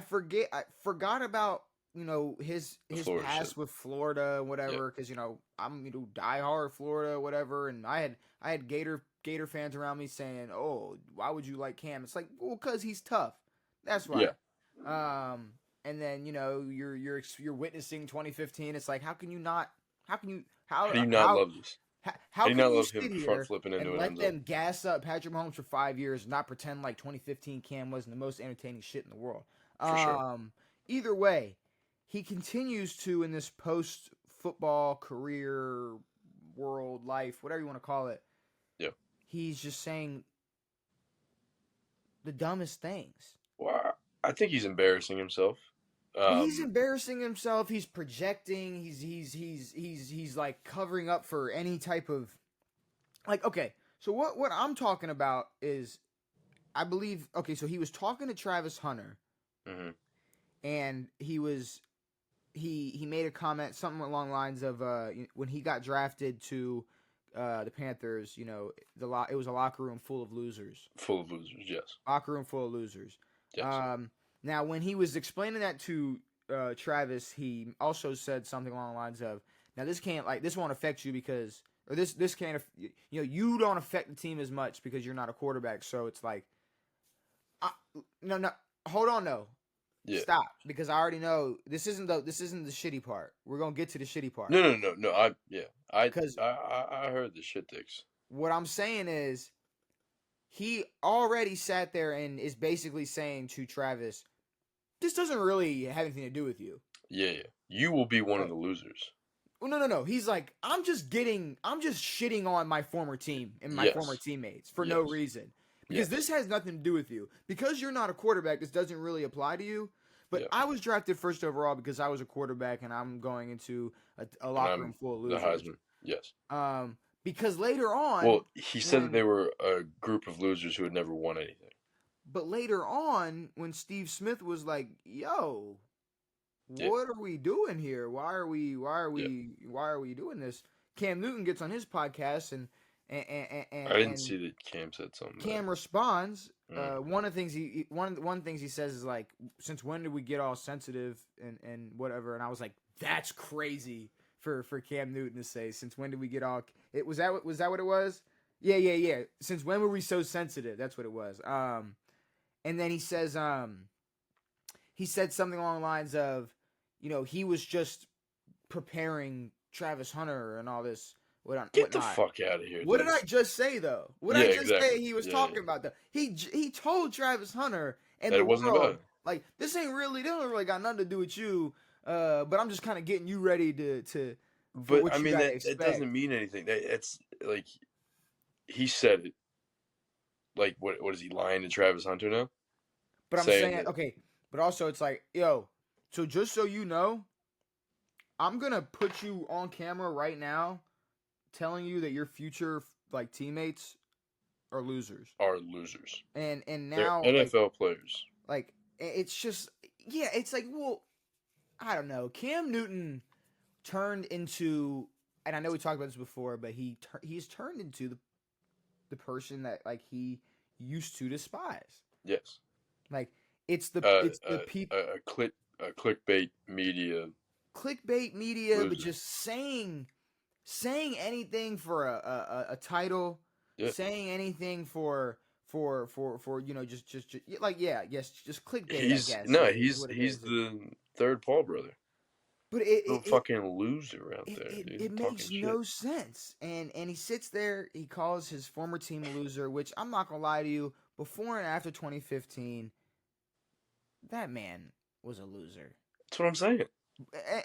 forgot about his Florida past shit. with Florida, Yeah. whatever. Because I'm diehard Florida, whatever, and I had Gator fans around me saying, "Oh, why would you like Cam?" It's like, well, because he's tough. That's why. Yeah. And then you're witnessing 2015. It's like, how can you not? How can you? How do you not love this? How How do you can not you love him sit front here flipping into and an let end zone? them gas up Patrick Mahomes for 5 years and not pretend like 2015 Cam wasn't the most entertaining shit in the world? For sure. Either way, he continues to in this post football career world life, whatever you want to call it. Yeah. He's just saying the dumbest things. Well, I think he's embarrassing himself. He's embarrassing himself. He's projecting. He's like covering up for any type of like. Okay, so what I'm talking about is, I believe. Okay, so he was talking to Travis Hunter, Mm-hmm. and he made a comment something along the lines of when he got drafted to the Panthers. It was a locker room full of losers. Full of losers, yes. Locker room full of losers. Yes. Now, when he was explaining that to Travis, he also said something along the lines of, "Now this won't affect you because, or this can't, you don't affect the team as much because you're not a quarterback. So it's like, no, hold on, no, Yeah. stop, because I already know this isn't the shitty part. We're gonna get to the shitty part. No. I Because heard the shit dicks. what I'm saying is, he already sat there and is basically saying to Travis, this doesn't really have anything to do with you. Yeah. You will be one of the losers. Well, no. He's like, I'm just shitting on my former team and my former teammates for no reason. Because this has nothing to do with you. Because you're not a quarterback, this doesn't really apply to you. But I was drafted first overall because I was a quarterback and I'm going into a locker room full of losers. The Heisman, yes. Because later on... Well, he said that they were a group of losers who had never won anything. But later on, when Steve Smith was like, "Yo, Yeah, what are we doing here? yeah. Why are we doing this?" Cam Newton gets on his podcast I didn't and see that Cam said something about Cam responds. it. One of the things one things he says is like, "Since when did we get all sensitive and whatever?" And I was like, "That's crazy for Cam Newton to say. Since when did we get all? It was that what it was? Yeah. Since when were we so sensitive? That's what it was. And then he says, he said something along the lines of, he was just preparing Travis Hunter and all this Get the whatnot. fuck out of here, What did dude. I just say though? What did Yeah, I just say exactly. he was Yeah, talking about though? He told Travis Hunter and that the it wasn't about world it. like this don't really got nothing to do with you. But I'm just kind of getting you ready to for But I what you mean gotta that expect. doesn't mean anything. It's like he said it. Like what is he lying to Travis Hunter now? But I'm Saying saying that okay. But also it's like yo. So just so you know, I'm gonna put you on camera right now, telling you that your future like teammates are losers. are losers. And They're now NFL players. it's just yeah, it's like well, I don't know. Cam Newton turned into, and I know we talked about this before, but he's turned into the person that like he used to despise. Yes. Like Uh, it's the uh, people a clickbait media clickbait media, but loser. just saying anything for a title, Yeah. saying anything for just like yeah, yes, just clickbait. I He's guess no, is what it he's is. the third Paul brother. But No fucking loser out there, it dude. Talking makes shit. no sense. And he sits there, he calls his former team a loser, which I'm not gonna lie to you, before and after 2015, that man was a loser. That's what I'm saying.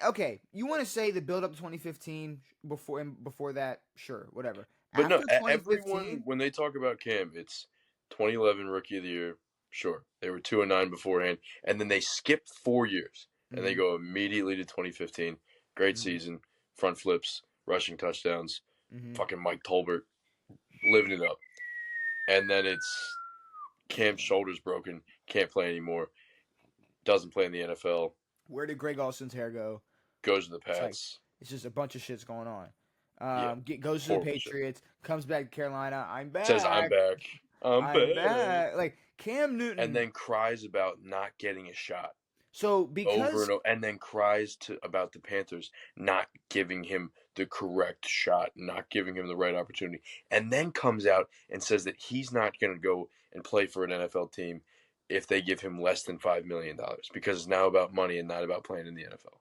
Okay, you want to say the build up to 2015 before that, sure, whatever. But no, After everyone 2015, when they talk about Cam, it's 2011 Rookie of the Year. Sure, they were 2-9 beforehand, and then they skip 4 years and they mm-hmm, go immediately to 2015. Great mm-hmm, season, front flips, rushing touchdowns, mm-hmm. fucking Mike Tolbert living it up, and then it's Cam's shoulders broken, can't play anymore, doesn't play in the NFL, Where did Greg Olson's hair go? goes to the It's like Pats. it's just a bunch of shit's going on. Yeah, Goes to the horrible shit. Patriots, comes back to Carolina. I'm Says I'm back. back, I'm I'm back, back. Like Cam and Newton. then cries about not getting a shot So over because and over, and then cries about the Panthers not giving him the correct shot, not giving him the right opportunity, and then comes out and says that he's not going to go and play for an NFL team if they give him less than $5 million because it's now about money and not about playing in the NFL.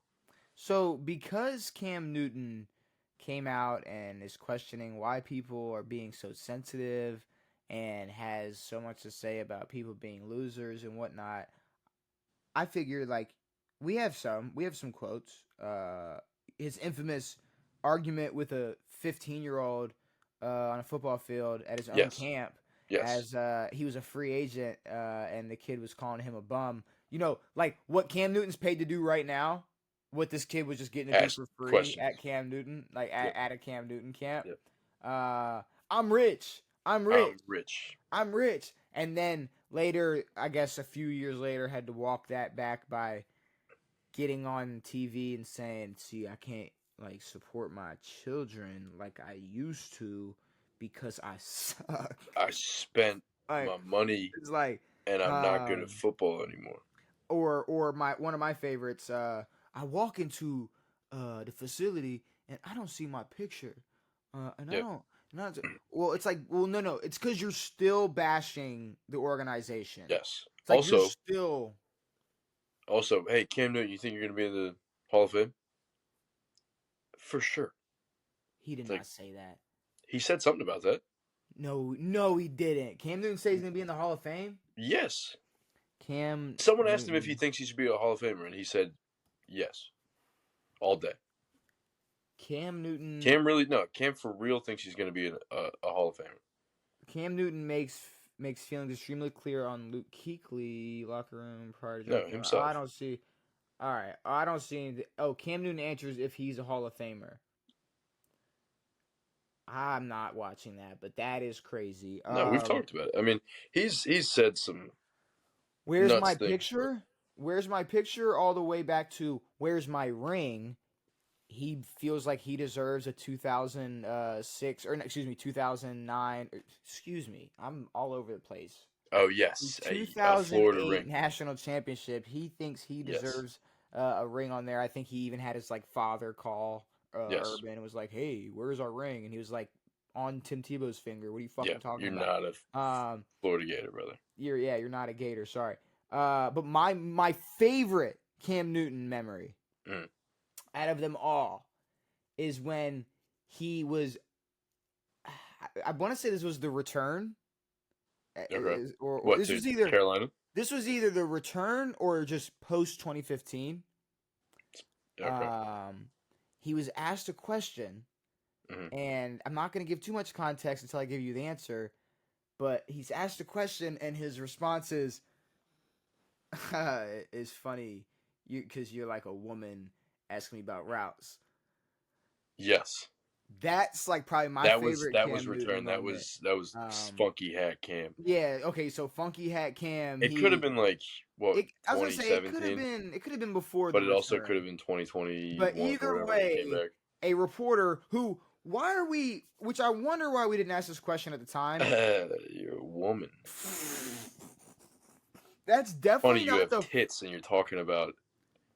because Cam Newton came out and is questioning why people are being so sensitive and has so much to say about people being losers and whatnot, I figured like we have some quotes. His infamous argument with a 15-year-old on a football field at his own Yes, camp, yes. as he was a free agent and the kid was calling him a bum. Like what Cam Newton's paid to do right now. What this kid was just getting to do Ask for free at questions. Cam Newton, like Yep, at a Cam Newton camp. yep. I'm rich. I'm rich. I'm rich. I'm rich. And then later, I guess a few years later, had to walk that back by getting on TV and saying, "See, I can't like support my children like I used to because I suck." I spent Like my money it's like, and I'm not good at um, football anymore. or my one of my favorites. I walk into the facility and I don't see my picture, and I Yep. don't. Not well, it's like well, no, it's because you're still bashing the organization. Yes. It's like you're still. Also, hey, Cam Newton, you think you're going to be in the Hall of Fame? For sure. He did It's like, not say that. he said something about that. No, he didn't. Cam Newton says he's gonna be in the Hall of Fame. Yes. Cam Someone asked him if he Newton. thinks he should be a Hall of Famer, and he said yes. All day. Cam Newton. Cam for real thinks he's going to be a Hall of Famer. Cam Newton makes feelings extremely clear on Luke Kuechly locker room prior to No, dropping. I himself. don't see. All right, I don't see anything. Oh, Cam Newton answers if he's a Hall of Famer. I'm not watching that, but that is crazy. No, we've talked about it. I mean, he's said some. Where's Nuts my things, but picture? Where's my picture? All the way back to where's my ring? He feels like he deserves a 2006 or no, excuse me 2009. Excuse me, I'm all over the place. oh The yes, a Florida 2008 ring. national championship. He thinks he Yes, deserves a ring on there. I think he even had his like father call yes, Urban and was like, "Hey, where's our ring?" And he was like, "On Tim Tebow's finger. What are you yeah. fucking talking You're about?" not a Um, Florida Gator, brother. you're not a Gator. Sorry. But my favorite Cam Newton memory Mm. out of them all is when he was. I want to say this was the return, Okay. or What to Carolina? this was either the return or just post 2015. Okay. Um, he was asked a question, Hmm. and I'm not going to give too much context until I give you the answer. But he's asked a question, and his response is funny. Because you're like a woman asking me about routes. Yes, That's like probably my favorite that was Cam Newton return. moment. That was Um, funky hat Cam. yeah, okay, so Funky Hat Cam, It could have been like what I was gonna say 2017, it could have been before the but it also could return. have been But 2021 or either whatever when he came way, back. a reporter who why are we which I wonder why we didn't ask this question at the time. You're a woman. That's Funny definitely you not have the tits and you're talking about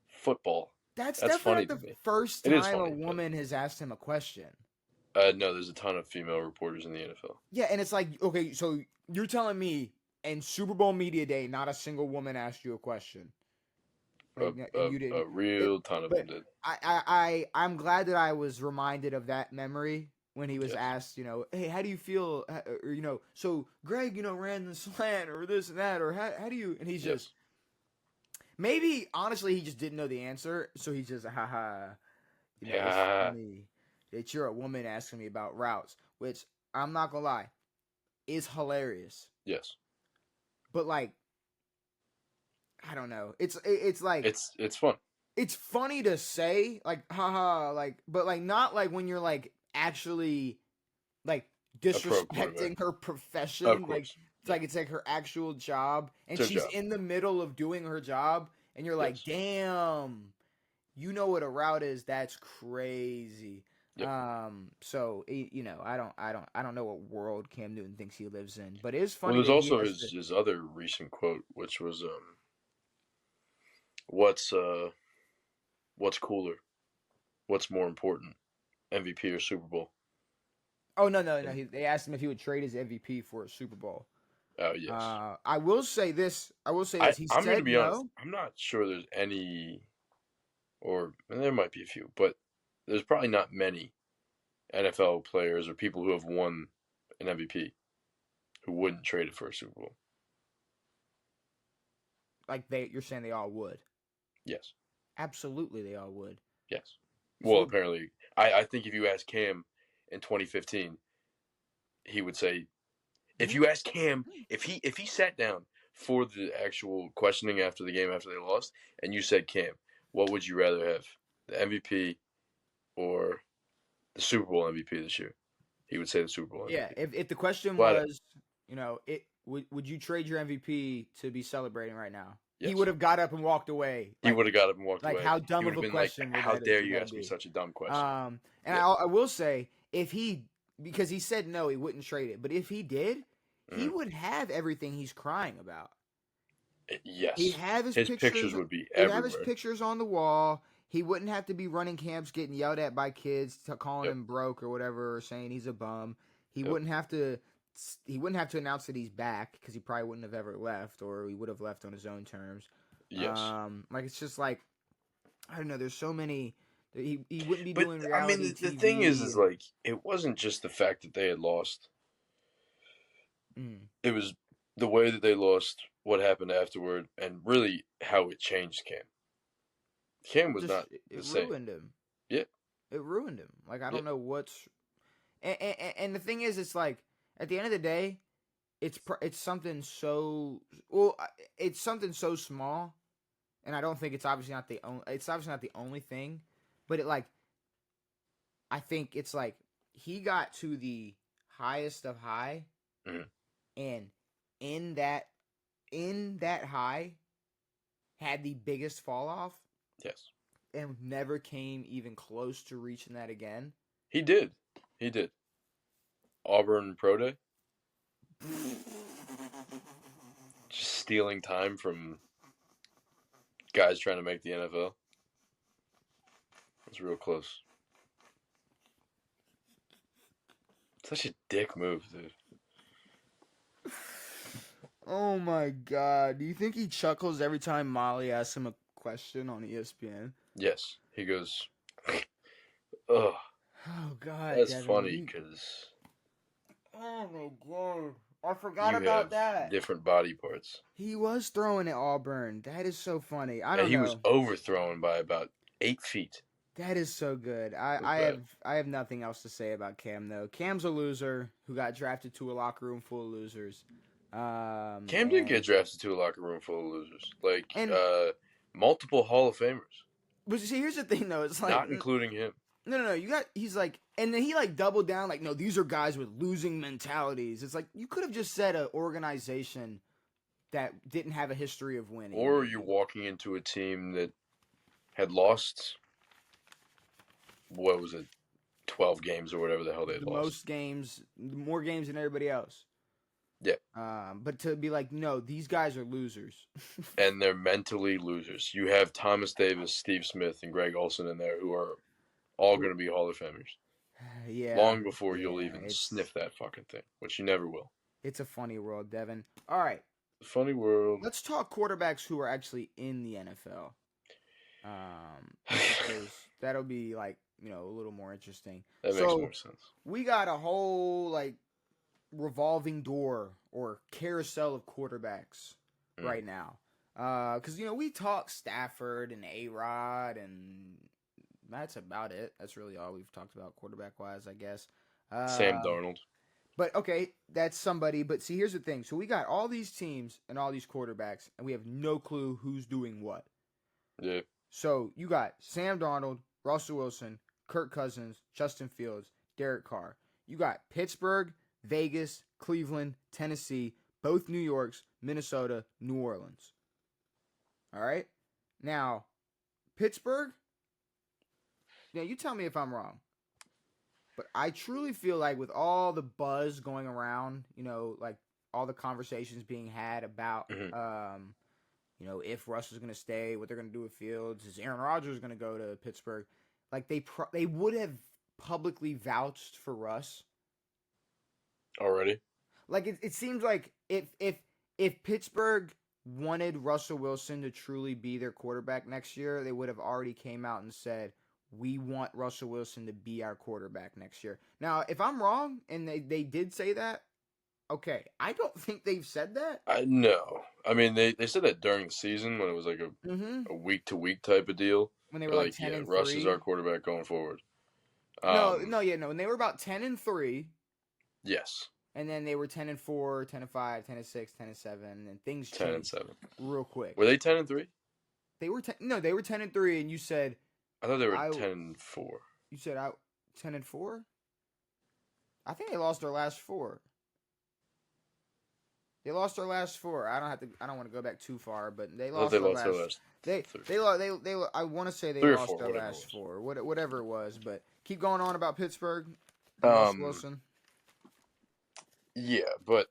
football. that's That's definitely funny not to the me. first It is time a funny, but woman has asked him a question. no, there's a ton of female reporters in the NFL. Yeah, and it's like, okay, so you're telling me in Super Bowl media day, not a single woman asked you a question, like, and you A didn't. It, real ton of them but did. I'm glad that I was reminded of that memory when he was Yes. asked, hey, how do you feel, or so Greg, ran the slant or this and that, or how do you, and he's just Yes. maybe honestly he just didn't know the answer, so he's just haha, it's Yeah. funny that you're a woman asking me about routes, which I'm not gonna lie is hilarious. Yes. But like, I don't know. It's like It's fun. it's funny to say, like, haha, like, but like not like when you're like actually like A pro quarterback. disrespecting her Of profession. Like course. Yeah. it's like her actual job, and It's her she's job. in the middle of doing her job, and you're like, Yes. damn, you know what a route is? That's crazy. Yep. So I don't know what world Cam Newton thinks he lives in, but it is Well, funny there's that he also has to. his other recent quote, which was what's what's cooler? What's more important? MVP or Super Bowl? Oh no! And They asked him if he would trade his MVP for a Super Bowl. oh yes. I will say this. He I'm gonna said be honest. no. I'm not sure there's any, or and there might be a few, but there's probably not many NFL players or people who have won an MVP who wouldn't trade it for a Super Bowl. Like you're saying they all would. Yes. Absolutely, they all would. Yes. Well, So apparently, I think if you ask Cam in 2015, he would say, if you ask Cam, if he sat down for the actual questioning after the game after they lost, and you said, Cam, what would you rather have, the MVP or the Super Bowl MVP this year? He would say the Super Bowl yeah, MVP. if the question Flat out. was, it would you trade your MVP to be celebrating right now? He would Yes. have got up and walked away. He would have got up and walked Like away. how He dumb would of have a been like, question how dare would you that ask me be? such a dumb question? And Yeah. I will say if he because he said no, he wouldn't trade it. But if he did, he Mm-hmm. would have everything he's crying about. He'd Yes. have his His pictures. pictures would be He'd have his everywhere. pictures on the wall. He wouldn't have to be running camps, getting yelled at by kids, calling Yep. him broke or whatever, or saying he's a bum. He Yep. wouldn't have to. He wouldn't have to announce that he's back because he probably wouldn't have ever left, or he would have left on his own terms. Yes. Like it's just like I don't know. There's so many. He wouldn't be But doing I mean, reality the thing is TV and. like it wasn't just the fact that they had lost. Mm, It was the way that they lost, what happened afterward, and really how it changed Cam. Cam was just not the it same. ruined him. Yeah. It ruined him. Like I Yeah. don't know what's. And the thing is, it's like at the end of the day, it's something so well. It's something so small, and I don't think it's obviously not the only. It's obviously not the only thing, but I think it's like he got to the highest of high, Mm-hmm. and in that in that high had the biggest fall off Yes. and never came even close to reaching that again. He did. He did. Auburn Pro Day. Just stealing time from guys trying to make the NFL. It's real close. Such a dick move, dude. Oh my god. Do you think he chuckles every time Molly asks him a question on ESPN? Yes. He goes, ugh. Oh god, That's Devin. funny because Oh my god. I forgot you about have that. different body parts. He was throwing at Auburn. That is so funny. I And don't he was know. overthrown by about 8 feet. That is so good. I, It was I bad. have I have nothing else to say about Cam though. Cam's a loser who got drafted to a locker room full of losers. Cam did get drafted to a locker room full of losers. Like, and multiple Hall of Famers. but see, here's the thing though. It's like Not including him. no. You got he's like, and then he like doubled down. Like, no, these are guys with losing mentalities. It's like you could have just said an organization that didn't have a history of winning. Or you're walking into a team that had lost, what was it, 12 games or whatever the hell they had the lost. most games, more games than everybody else. Yeah. But to be like, no, these guys are losers. And they're mentally losers. You have Thomas Davis, Steve Smith, and Greg Olson in there who are all going to be Hall of Famers. Yeah. Long before you'll yeah, even it's- sniff that fucking thing, which you never will. It's a funny world, Devin. All right, Funny world. let's talk quarterbacks who are actually in the NFL. Because that'll be like, a little more interesting. That makes more sense. We got a whole like revolving door or carousel of quarterbacks right now. Because we talk Stafford and A-Rod, and that's about it. That's really all we've talked about quarterback wise, I guess. Sam Darnold. But okay, that's somebody. But see, here's the thing. So we got all these teams and all these quarterbacks, and we have no clue who's doing what. Yeah. So you got Sam Darnold, Russell Wilson, Kirk Cousins, Justin Fields, Derek Carr. You got Pittsburgh, Vegas, Cleveland, Tennessee, both New Yorks, Minnesota, New Orleans. All right? Now, Pittsburgh, now you tell me if I'm wrong. But I truly feel like with all the buzz going around, like all the conversations being had about, if Russ is going to stay, what they're going to do with Fields, is Aaron Rodgers going to go to Pittsburgh? Like they would have publicly vouched for Russ Already? Like it seems like if Pittsburgh wanted Russell Wilson to truly be their quarterback next year, they would have already came out and said, we want Russell Wilson to be our quarterback next year. Now, if I'm wrong and they did say that, okay. I don't think they've said that. No. I mean, they said that during the season when it was like a week-to-week type of deal. When they were like 10 and 3. Russ is our quarterback going forward. No. When they were about 10 and 3. Yes. And then they were 10 and 4, 10 and 5, 10 and 6, 10 and 7, and things changed 10 and 7 real quick. Were they 10 and 3? They were they were 10 and 3, and you said I thought they were 10 and 4. You said 10 and 4? I think they lost their last 4. They lost their last 4. I don't want to go back too far, but they lost their last. They I want to say they lost their last 4. Whatever it was, but keep going on about Pittsburgh. Wilson. Yeah, but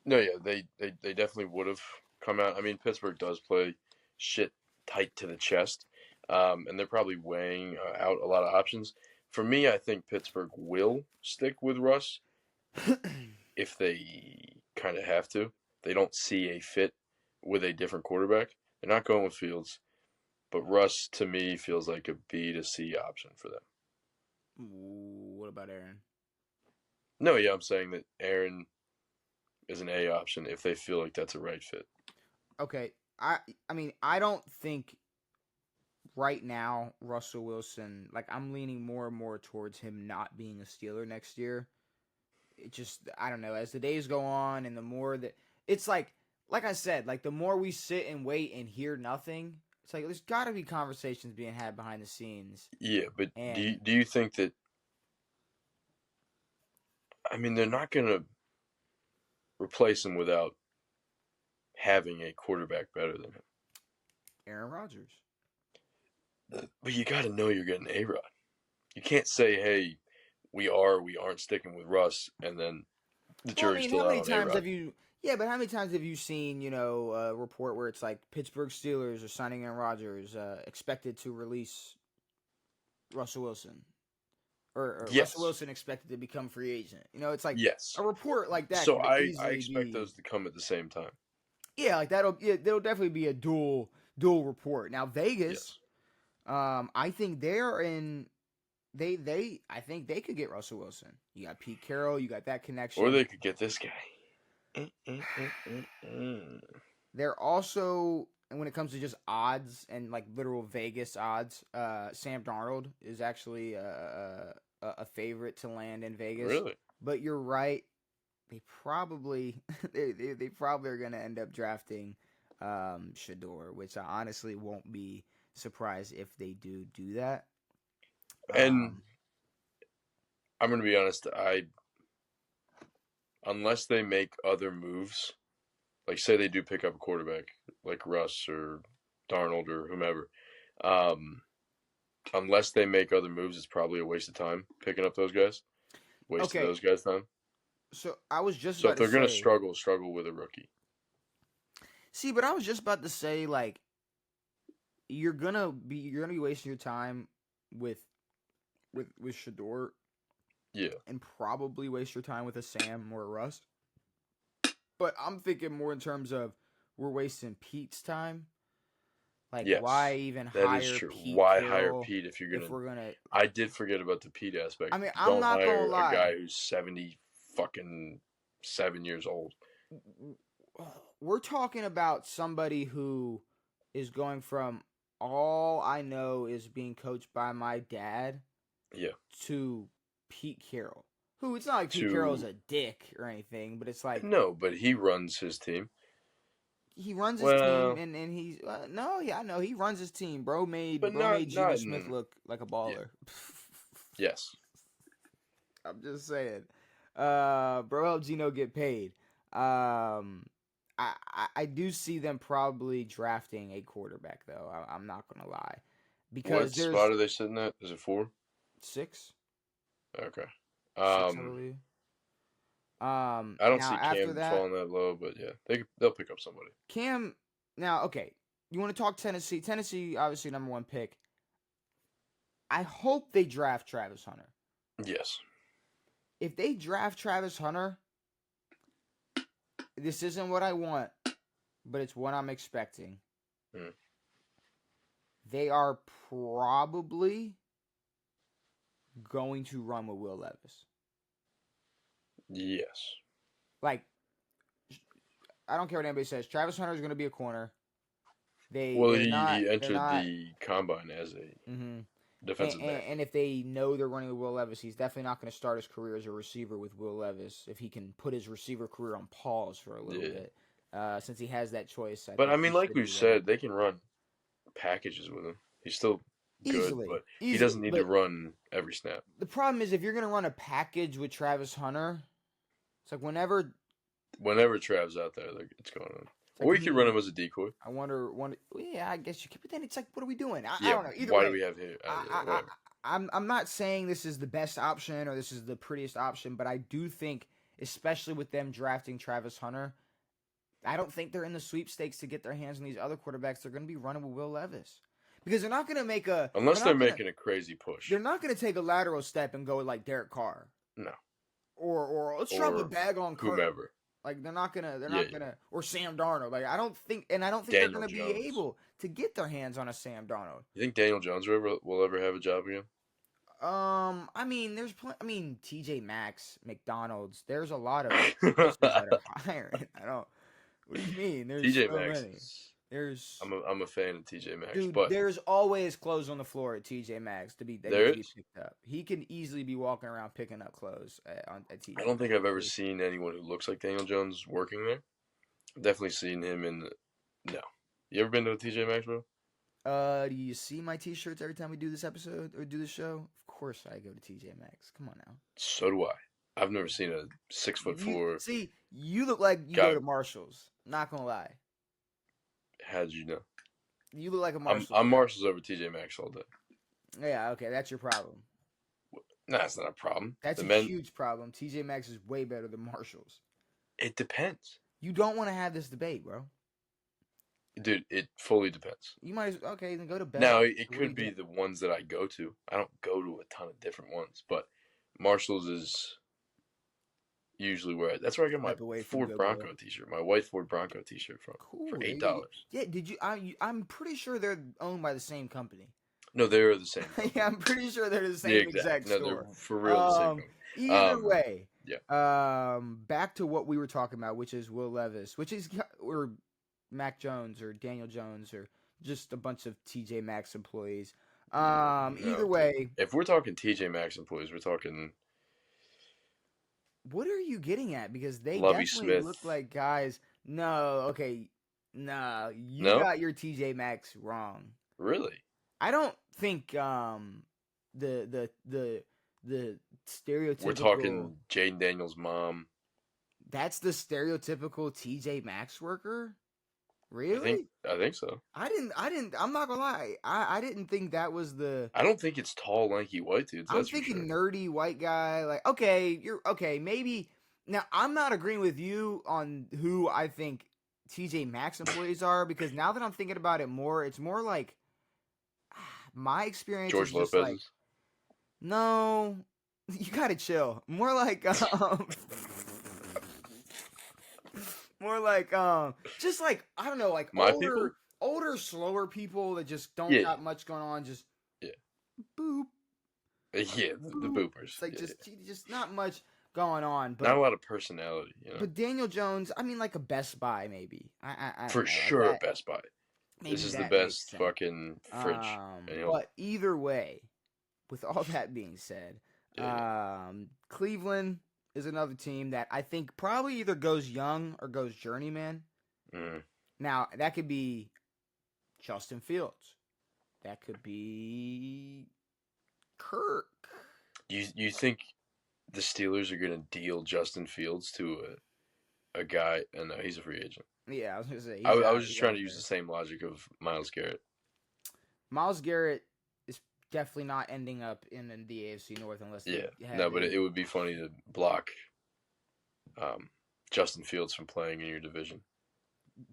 no, yeah, they definitely would have come out. I mean, Pittsburgh does play shit tight to the chest, and they're probably weighing out a lot of options. For me, I think Pittsburgh will stick with Russ if they kind of have to. They don't see a fit with a different quarterback. They're not going with Fields, but Russ, to me, feels like a B to C option for them. What about Aaron? No, yeah, I'm saying that Aaron is an A option if they feel like that's a right fit. Okay, I mean, I don't think right now Russell Wilson, like I'm leaning more and more towards him not being a Steeler next year. It just, I don't know, as the days go on and the more that, it's like I said, like the more we sit and wait and hear nothing, it's like there's got to be conversations being had behind the scenes. Yeah, but do you think that, I mean, they're not going to replace him without having a quarterback better than him. Aaron Rodgers. But you got to know you're getting A-Rod. You can't say, hey, we aren't sticking with Russ, and then the Well, I jury's mean, still how out many on times A-Rod. have you? Yeah, but how many times have you seen, a report where it's like Pittsburgh Steelers are signing Aaron Rodgers, expected to release Russell Wilson, or Russell Yes. Wilson expected to become free agent? It's like Yes. a report like that So could I easily expect be. those to come at the same time. Yeah, like there'll definitely be a dual report. Now Vegas, Yes. I think they're in. I think they could get Russell Wilson. You got Pete Carroll. You got that connection. Or they could get this guy. They're also, and when it comes to just odds and like literal Vegas odds, Sam Darnold is actually a favorite to land in Vegas. Really? But you're right. They probably they probably are going to end up drafting Shador, which I honestly won't be surprised if they do that. And I'm going to be honest, unless they make other moves, like say they do pick up a quarterback like Russ or Darnold or whomever, unless they make other moves, it's probably a waste of time picking up those guys. Waste of those guys' time. So I was just So about if they're to going say, to struggle with a rookie. See, but I was just about to say, like, you're gonna be wasting your time with Shador. Yeah. And probably waste your time with a Sam or a Russ. But I'm thinking more in terms of we're wasting Pete's time. Like, yes, why even that hire is true. Pete Why Carroll hire Pete if we're gonna? I did forget about the Pete aspect. I mean, I'm Don't not gonna hire lie. a guy who's 7 years old. We're talking about somebody who is going from all I know is being coached by my dad. Yeah. To Pete Carroll, who it's not like Pete Carroll's a dick or anything, but it's like no, but he runs his team. He runs his team, and he's no, yeah, I know he runs his team. Bro made Geno Smith look like a baller. Yeah. Yes, I'm just saying. Bro helped Geno get paid. I do see them probably drafting a quarterback though. I'm not gonna lie, because what spot are they sitting at? Is it 4? 6. Okay. 6, I believe. I don't see Cam falling that low, but yeah, they'll pick up somebody. Cam, now, okay, you want to talk Tennessee? Tennessee, obviously number 1 pick. I hope they draft Travis Hunter. Yes. If they draft Travis Hunter, this isn't what I want, but it's what I'm expecting. They are probably going to run with Will Levis. Yes. Like, I don't care what anybody says. Travis Hunter is going to be a corner. He entered the combine as a defensive back. And if they know they're running with Will Levis, he's definitely not going to start his career as a receiver with Will Levis if he can put his receiver career on pause for a little bit. Since he has that choice. But I mean, like we've said, they can run packages with him. He's still good, but he doesn't need to run every snap. The problem is if you're going to run a package with Travis Hunter, it's like whenever Trav's out there, it's going on. Or you could run him as a decoy. I wonder. Yeah, I guess you could. But then it's like, what are we doing? I don't know. Either way, do we have him? I'm not saying this is the best option or this is the prettiest option, but I do think, especially with them drafting Travis Hunter, I don't think they're in the sweepstakes to get their hands on these other quarterbacks. They're going to be running with Will Levis. Because they're not going to make unless they're making a crazy push. They're not going to take a lateral step and go like Derek Carr. No. Or let's drop a bag on Kirk. Whomever. Like they're not gonna or Sam Darnold. Like I don't think they're gonna be able to get their hands on a Sam Darnold. You think Daniel Jones will ever have a job again? I mean, TJ Maxx, McDonald's. There's a lot of places that are hiring. I don't. What do you mean? There's TJ so Maxx. many. There's. I'm a fan of TJ Maxx, dude, but there's always clothes on the floor at TJ Maxx to be picked up. He can easily be walking around picking up clothes at TJ. I don't think I've ever seen anyone who looks like Daniel Jones working there. I've definitely seen him in. No, you ever been to a TJ Maxx, bro? Do you see my T-shirts every time we do this episode or do this show? Of course, I go to TJ Maxx. Come on now. So do I. I've never seen a 6'4". See, you look like you go to Marshalls. Not gonna lie. How did you know? You look like a I'm Marshall I'm fan. Marshalls over TJ Maxx all day. Yeah, okay, that's your problem. No, that's not a problem. That's The a men. huge problem. TJ Maxx is way better than Marshalls. It depends, You don't want to have this debate, bro. dude. It fully depends. You might okay, then go to bed. Now it What are could you be doing? the ones that I go to. I don't go to a ton of different ones, but Marshalls is usually where that's where I get my Step away from Ford Goodwill. Bronco T-shirt, my white Ford Bronco T-shirt from for Cool. $8. Yeah, did you? I'm pretty sure they're owned by the same company. No, they are the same company. Yeah, I'm pretty sure they're the The same exact. exact No, they're store. for real the same company. Either way, Yeah. back to what we were talking about, which is Will Levis, which is or Mac Jones or Daniel Jones or just a bunch of TJ Maxx employees. No, Either dude. way, If we're talking TJ Maxx employees, we're talking what are you getting at? Because they Lovey definitely Smith. look like guys. No, okay, no, you No, got your TJ Maxx wrong. really. I don't think the We're stereotypical talking Jaden Daniels' mom. that's the stereotypical TJ Maxx worker? I think. Really? I think so. I'm not gonna lie. I didn't think that was the I don't think it's tall, lanky white dudes. I'm That's for thinking sure. nerdy white guy. Like, okay, you're okay, maybe now I'm not agreeing with you on who I think TJ Maxx employees are because now that I'm thinking about it more, it's more like my experience is George just like Lopez's. no, you gotta chill. More like more like just like I don't know, like My people. older, slower people that just don't Yeah. got much going on, just Yeah. boop. Yeah. The Boop. boopers. It's like Yeah. just not much going on. Not a lot of personality. But Daniel Jones, I mean like a Best Buy maybe. I For don't know, like sure, that at Best Buy. This maybe is the that makes best sense. fucking fridge. But either way, with all that being said, Yeah. Cleveland is another team that I think probably either goes young or goes journeyman. Mm. Now, that could be Justin Fields. That could be Kirk. You think the Steelers are gonna deal Justin Fields to a guy? And no, he's a free agent. Yeah, I was gonna say I out, was just trying to use the same logic of Myles Garrett. Myles Garrett is definitely not ending up in the AFC North unless they had No, but it would be funny to block Justin Fields from playing in your division.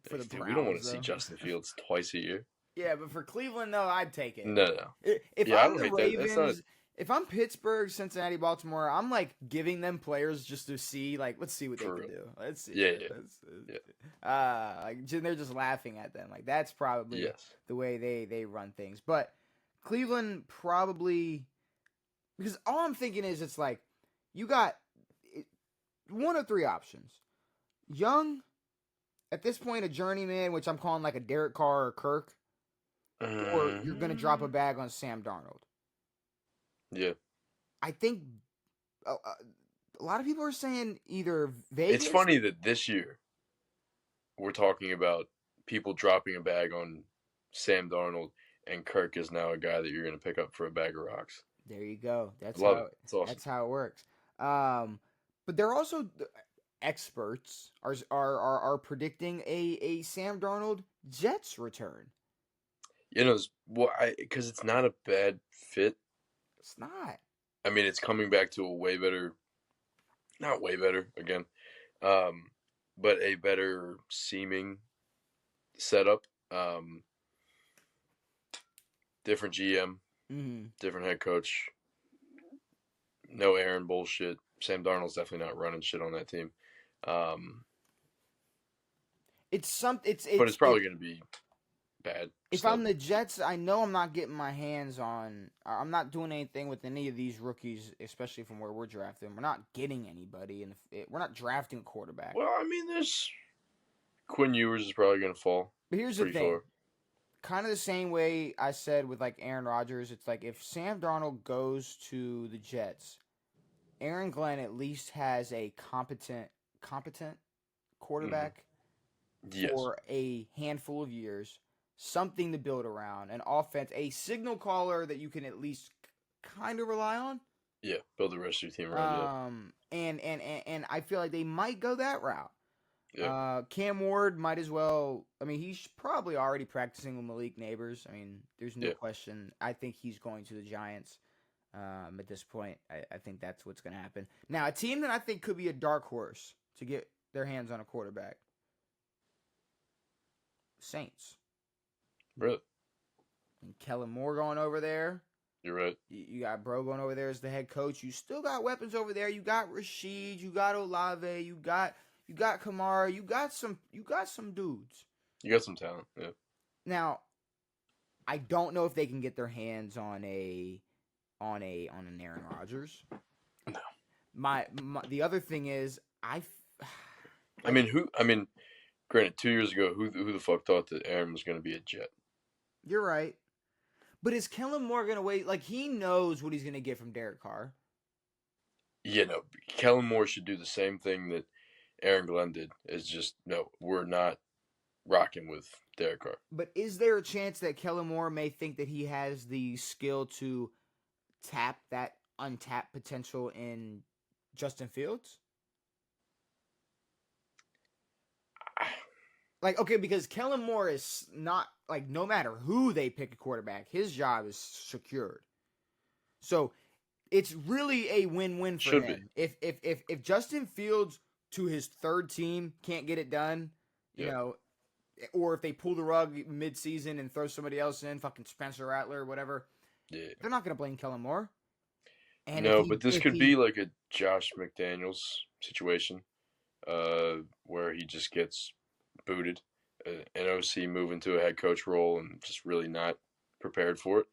for the Browns. We don't want to see though. Justin Fields twice a year. Yeah, but for Cleveland, though, I'd take it. No. If Yeah, I I'm don't the hate that. That's Ravens, not. if I'm Pittsburgh, Cincinnati, Baltimore, I'm like giving them players just to see, like, let's see what they For can real. do. Let's see. Yeah. Like they're just laughing at them. Like that's probably Yes. the way they run things. But Cleveland probably because all I'm thinking is it's like you got one of three options. Young, at this point, a journeyman, which I'm calling like a Derek Carr or Kirk, or you're gonna drop a bag on Sam Darnold. Yeah. I think a lot of people are saying either Vegas. It's funny that this year we're talking about people dropping a bag on Sam Darnold, and Kirk is now a guy that you're going to pick up for a bag of rocks. There you go. That's Love how it. It's awesome. That's how it works. But they're also experts are predicting a Sam Darnold Jets return. You know, because it's not a bad fit. It's not. I mean, it's coming back to a way better, not way better again, but a better seeming setup. Different GM, different head coach. No Aaron bullshit. Sam Darnold's definitely not running shit on that team. But it's probably going to be bad. If I'm the Jets, I know I'm not getting my hands on. I'm not doing anything with any of these rookies, especially from where we're drafting. We're not getting anybody, and we're not drafting a quarterback. Well, I mean, there's Quinn Ewers is probably going to fall. But here's the thing. Kind of the same way I said with like Aaron Rodgers. It's like if Sam Darnold goes to the Jets, Aaron Glenn at least has a competent quarterback for a handful of years. Something to build around, an offense, a signal caller that you can at least kind of rely on. Yeah, build the rest of your team around. And I feel like they might go that route. Yeah. Cam Ward might as well. I mean, he's probably already practicing with Malik Neighbors. I mean, there's no Yeah. question. I think he's going to the Giants. At this point, I think that's what's going to happen. Now, a team that I think could be a dark horse to get their hands on a quarterback, Saints. Really. And Kellen Moore going over there. You're right. You got Bro going over there as the head coach. You still got weapons over there. You got Rashid. You got Olave. You got Kamara. You got some dudes. You got some talent. Yeah. Now, I don't know if they can get their hands on an Aaron Rodgers. No. My the other thing is I mean, granted, 2 years ago, who the fuck thought that Aaron was going to be a Jet? You're right. But is Kellen Moore going to wait? Like, he knows what he's going to get from Derek Carr. Yeah, no. Kellen Moore should do the same thing that Aaron Glenn did. Is just, no, we're not rocking with Derek Carr. But is there a chance that Kellen Moore may think that he has the skill to tap that untapped potential in Justin Fields? Like, okay, because Kellen Moore is not, like, no matter who they pick a quarterback, his job is secured. So it's really a win-win for Should him. If Justin Fields to his third team can't get it done, you know, or if they pull the rug mid-season and throw somebody else in, fucking Spencer Rattler or whatever, they're not going to blame Kellen Moore. And no, but this could be like a Josh McDaniels situation where he just gets booted, an OC move into a head coach role and just really not prepared for it.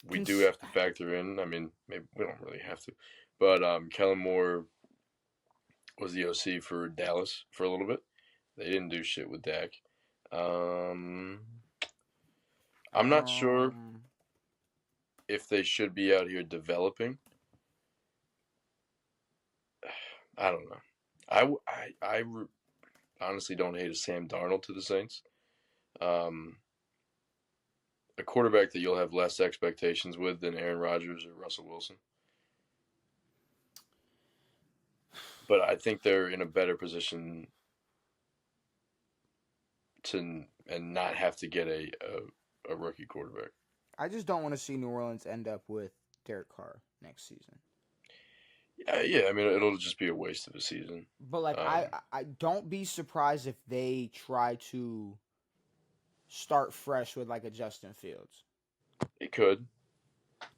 We do have to factor in, I mean, maybe we don't really have to, but Kellen Moore was the OC for Dallas for a little bit. They didn't do shit with Dak. I'm not sure if they should be out here developing. I don't know. I honestly don't hate a Sam Darnold to the Saints. A quarterback that you'll have less expectations with than Aaron Rodgers or Russell Wilson. But I think they're in a better position to and not have to get a rookie quarterback. I just don't want to see New Orleans end up with Derek Carr next season. Yeah, I mean, it'll just be a waste of a season. But, like, I don't be surprised if they try to start fresh with, like, a Justin Fields. It could.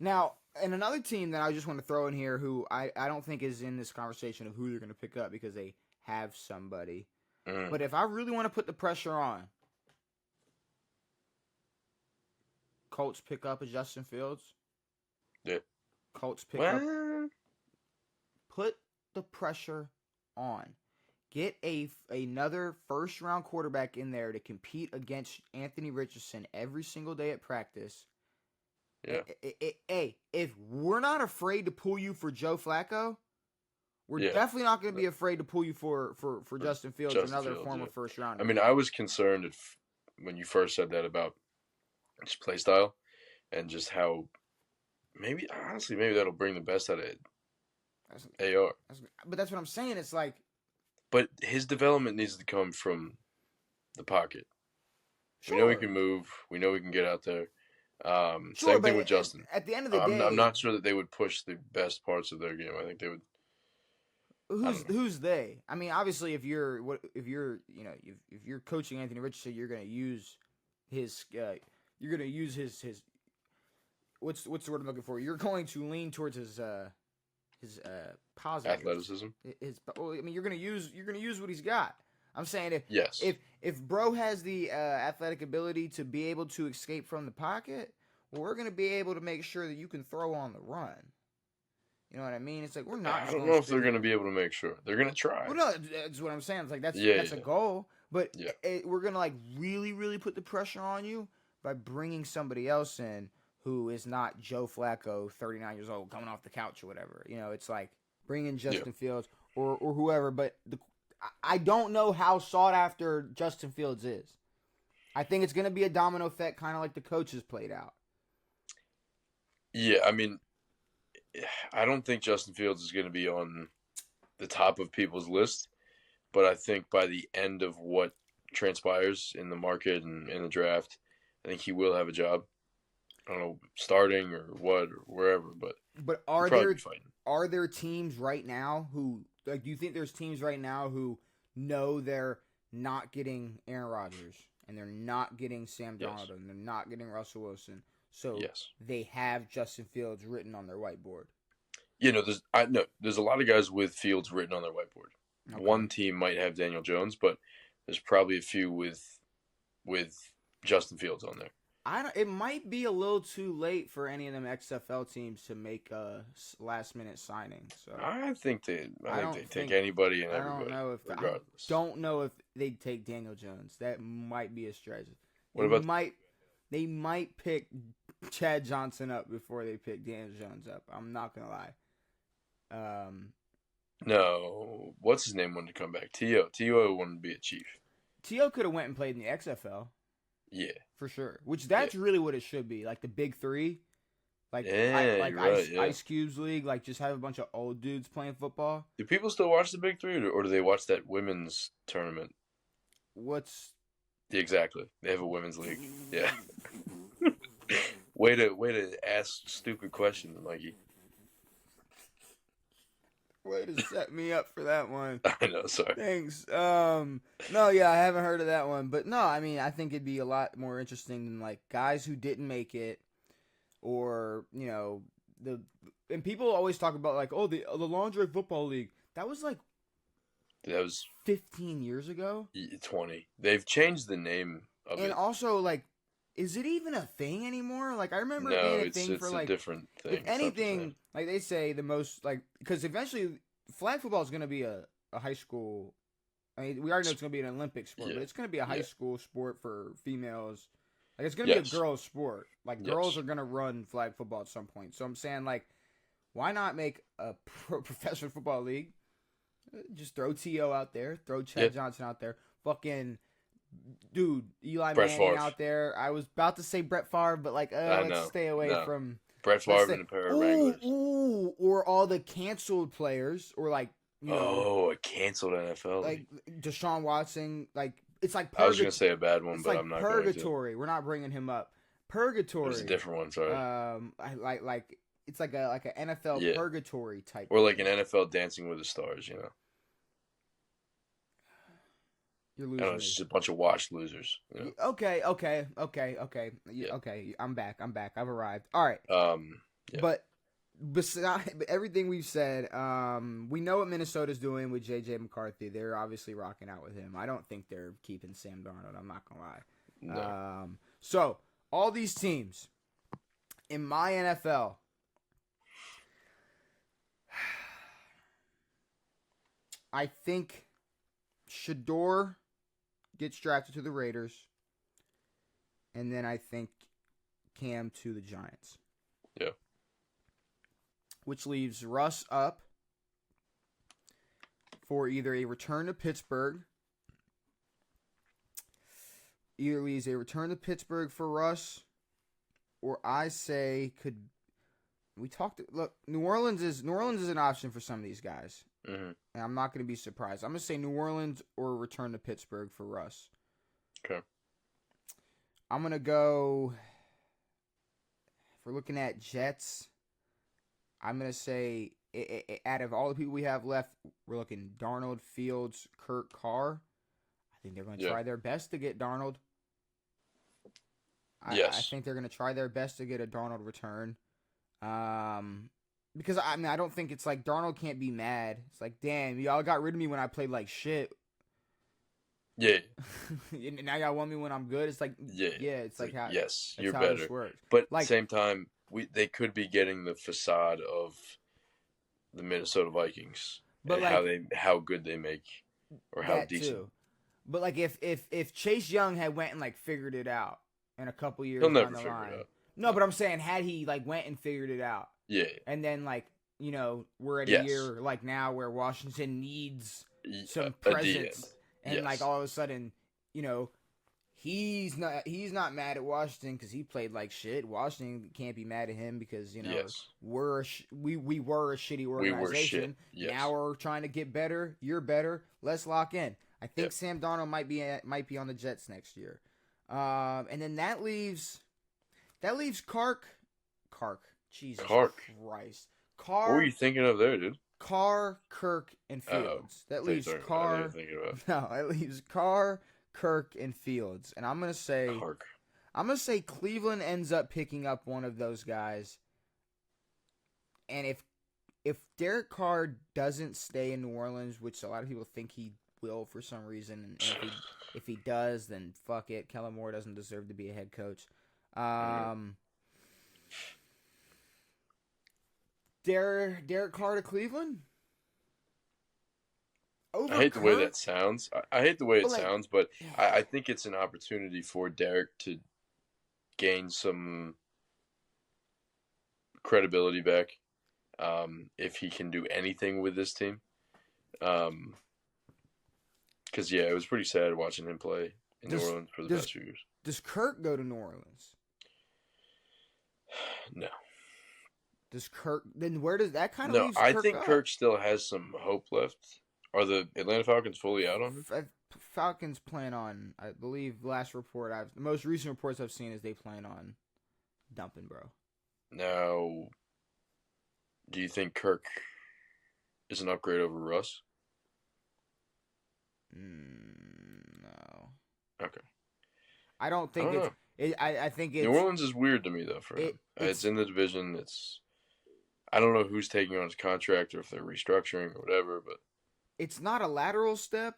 Now, and another team that I just want to throw in here who I don't think is in this conversation of who they're going to pick up because they have somebody. But if I really want to put the pressure on, Colts pick up a Justin Fields. Yeah. Colts pick up. Put the pressure on. Get another first-round quarterback in there to compete against Anthony Richardson every single day at practice. Yeah. Hey, if we're not afraid to pull you for Joe Flacco, we're definitely not going to be afraid to pull you for Justin Fields, another former first rounder. I mean, I was concerned when you first said that about his play style and just how maybe that'll bring the best out of it. AR. But that's what I'm saying. It's like. But his development needs to come from the pocket. Sure. We know he can move. We know he can get out there. Same thing with Justin. At the end of the day, I'm not sure that they would push the best parts of their game. I think they would. Who's they? I mean, obviously, if you're coaching Anthony Richardson, you're going to use his. What's the word I'm looking for? You're going to lean towards his positive athleticism. You're going to use what he's got. I'm saying if Bro has the athletic ability to be able to escape from the pocket, well, we're going to be able to make sure that you can throw on the run. You know what I mean? It's like we're not. I don't know if they're going to be able to make sure. They're going to try. Well, no, that's what I'm saying. It's like that's a goal, but we're going to like really, really put the pressure on you by bringing somebody else in who is not Joe Flacco, 39 years old, coming off the couch or whatever. You know, it's like bringing Justin Fields or whoever. But I don't know how sought after Justin Fields is. I think it's going to be a domino effect, kind of like the coaches played out. Yeah, I mean, I don't think Justin Fields is going to be on the top of people's list. but I think by the end of what transpires in the market and in the draft, I think he will have a job. I don't know, starting or what or wherever, but But he'll probably be fighting. are there teams right now who like? Do you think there's teams right now who know they're not getting Aaron Rodgers and they're not getting Sam Yes. Darnold and they're not getting Russell Wilson, so Yes. they have Justin Fields written on their whiteboard? There's a lot of guys with Fields written on their whiteboard. Okay. One team might have Daniel Jones, but there's probably a few with Justin Fields on there. It might be a little too late for any of them XFL teams to make a last minute signing. So I think they don't take anybody and I everybody. don't know if they'd take Daniel Jones. That might be a stretch. They might pick Chad Johnson up before they pick Daniel Jones up. I'm not gonna lie. No, what's his name wanted to come back? T.O. wanted to be a Chief. T.O. could have went and played in the XFL. Yeah, for sure. Which that's really what it should be, like the Big Three, like Ice Cube's league. Like just have a bunch of old dudes playing football. Do people still watch the Big Three, or do they watch that women's tournament? Exactly? They have a women's league. Yeah. way to ask stupid questions, Mikey. Way to set me up for that one. I know, sorry. Thanks. No, yeah, I haven't heard of that one. But no, I mean, I think it'd be a lot more interesting than like guys who didn't make it, or and people always talk about like, oh, the Lingerie Football League. That was 15 years ago. 20. They've changed the name of it. And also, like, is it even a thing anymore? Like, I remember it being a thing for like a different thing. If anything, like they say, the most like because eventually flag football is going to be a high school. I mean, we already know it's going to be an Olympic sport, but it's going to be a high school sport for females. Like, it's going to be a girls' sport. Like, girls are going to run flag football at some point. So I'm saying, like, why not make a professional football league? Just throw T.O. out there, throw Chad Johnson out there, fucking. Dude, Eli Manning out there. I was about to say Brett Favre, but like, let's stay away from Brett Favre and a pair of Wranglers. Or all the canceled players, or like, a canceled NFL. Like Deshaun Watson. Like, it's like I was gonna say a bad one, but like I'm not. Purgatory. We're not bringing him up. Purgatory. It's a different one. Sorry. It's like an NFL purgatory type. Or like an NFL Dancing with the Stars. You're losing. It's just a bunch of washed losers. Okay. Okay. I'm back. I've arrived. All right. But besides everything we've said, we know what Minnesota's doing with J.J. McCarthy. They're obviously rocking out with him. I don't think they're keeping Sam Darnold. I'm not gonna lie. No. So all these teams in my NFL. I think Shador gets drafted to the Raiders, and then I think Cam to the Giants. Yeah. Which leaves Russ up for either a return to Pittsburgh. Either leaves a return to Pittsburgh for Russ, or I say New Orleans is an option for some of these guys. Mm-hmm. And I'm not going to be surprised. I'm going to say New Orleans or return to Pittsburgh for Russ. Okay. I'm going to go, if we're looking at Jets, I'm going to say, out of all the people we have left, we're looking Darnold, Fields, Kurt Carr. I think they're going to try their best to get Darnold. I think they're going to try their best to get a Darnold return. Because, I mean, I don't think it's like Darnold can't be mad. It's like, damn, y'all got rid of me when I played like shit. Yeah. Now y'all want me when I'm good? It's like, it's like how, you're how better. This works. But at the same time, they could be getting the facade of the Minnesota Vikings. But and how good they make, or how decent. Too. But like if Chase Young had went and like figured it out in a couple years He'll down never the line. It out. No, but I'm saying had he like went and figured it out. Yeah. And then like, we're at a year like now where Washington needs some presence. And like all of a sudden, He's not mad at Washington because he played like shit. Washington can't be mad at him because Yes. we were a shitty We were shit. organization. Yes. Now we're trying to get better. You're better. Let's lock in. I think Yep. Sam Darnold might be on the Jets next year. And then that leaves Kark. Jesus Christ. What were you thinking of there, dude? Carr, Kirk, and Fields. That leaves Carr. No, it leaves Carr, Kirk, and Fields. And I'm gonna say Cleveland ends up picking up one of those guys. And if Derek Carr doesn't stay in New Orleans, which a lot of people think he will for some reason, and if he does, then fuck it. Kellen Moore doesn't deserve to be a head coach. Derek Carr to Cleveland? I hate the way that sounds. I hate the way it sounds, but I think it's an opportunity for Derek to gain some credibility back if he can do anything with this team. Because, it was pretty sad watching him play in New Orleans for the past few years. Does Kirk go to New Orleans? No. Does Kirk... Then where does that kind of leave Kirk? I think Kirk still has some hope left. Are the Atlanta Falcons fully out on him? Falcons plan on... I believe the most recent reports I've seen is they plan on dumping, bro. Now, do you think Kirk is an upgrade over Russ? No. Okay. I don't think I think it's... New Orleans is weird to me, though, for him. It's in the division. I don't know who's taking on his contract or if they're restructuring or whatever, but... It's not a lateral step,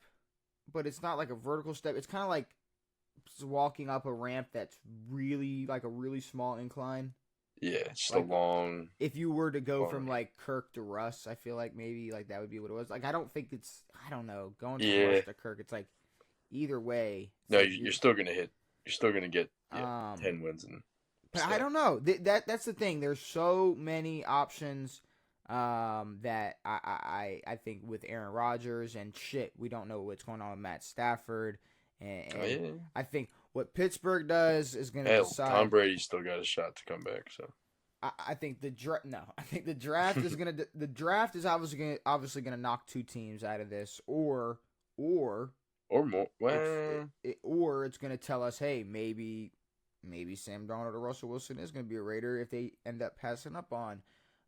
but it's not like a vertical step. It's kind of like walking up a ramp that's really, like a really small incline. Yeah, it's just a long... If you were to go from, like, Kirk to Russ, I feel like maybe, like, that would be what it was. Like, I don't think it's... I don't know. Going from Russ to Kirk, it's like, either way... No, you're still going to hit... You're still going to get 10 wins. But I don't know. That's the thing. There's so many options that I think with Aaron Rodgers and shit, we don't know what's going on with Matt Stafford. And I think what Pittsburgh does is going to decide. Tom Brady's still got a shot to come back. So I think the draft. No, I think the draft is going to. The draft is obviously going to knock two teams out of this, or more. Or it's going to tell us, hey, maybe Sam Darnold or Russell Wilson is going to be a Raider if they end up passing up on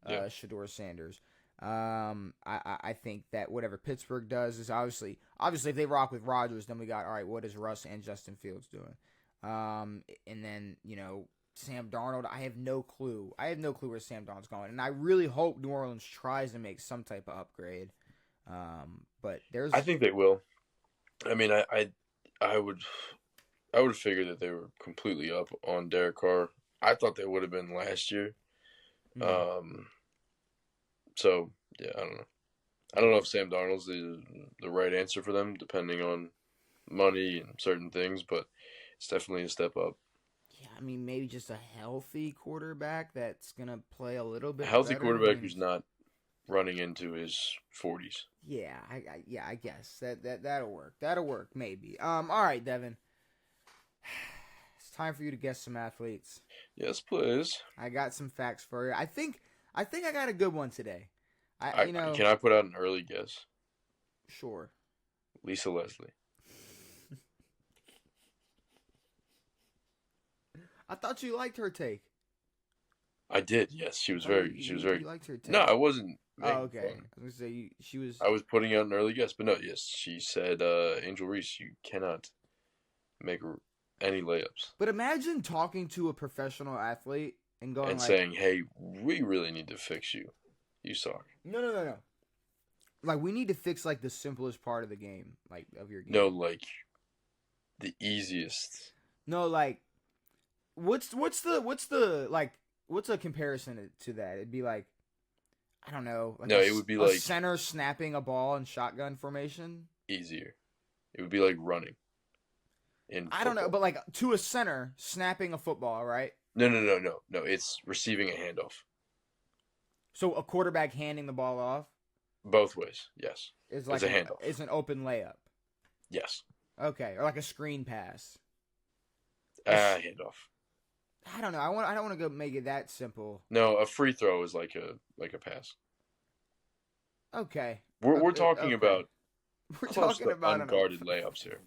Shedeur Sanders. I think that whatever Pittsburgh does is obviously if they rock with Rodgers, then we got, all right, what is Russ and Justin Fields doing? And then, Sam Darnold, I have no clue. Where Sam Darnold's going. And I really hope New Orleans tries to make some type of upgrade. But I think they will. I mean, I would figure that they were completely up on Derek Carr. I thought they would have been last year. Mm-hmm. So yeah, I don't know. I don't know if Sam Darnold's the right answer for them, depending on money and certain things, but it's definitely a step up. Yeah, I mean, maybe just a healthy quarterback that's gonna play a little bit. Healthy quarterback who's not running into his 40s. Yeah, I guess that'll work. That'll work, maybe. All right, Devin. It's time for you to guess some athletes. Yes, please. I got some facts for you. I think I got a good one today. Can I put out an early guess? Sure. Lisa Leslie. I thought you liked her take. I did. Yes, she was very. You liked her take. No, I wasn't. Oh, okay. Fun. I was gonna say she was. I was putting out an early guess, but no. Yes, she said, "Angel Reese, you cannot make any layups." But imagine talking to a professional athlete and going and saying, "Hey, we really need to fix you. You suck." No. Like, we need to fix, like, the simplest part of the game, like, of your game. No, like, the easiest. No, like, what's a comparison to that? It'd be like, I don't know. Like it would be like center snapping a ball in shotgun formation. Easier. It would be like running. I don't know, but like to a center snapping a football, right? No. It's receiving a handoff. So a quarterback handing the ball off. Both ways, yes. It's like a handoff. It's an open layup. Yes. Okay, or like a screen pass. Handoff. I don't know. I don't want to go make it that simple. No, a free throw is like a pass. Okay. We're talking Okay. about We're close talking to about unguarded layups here.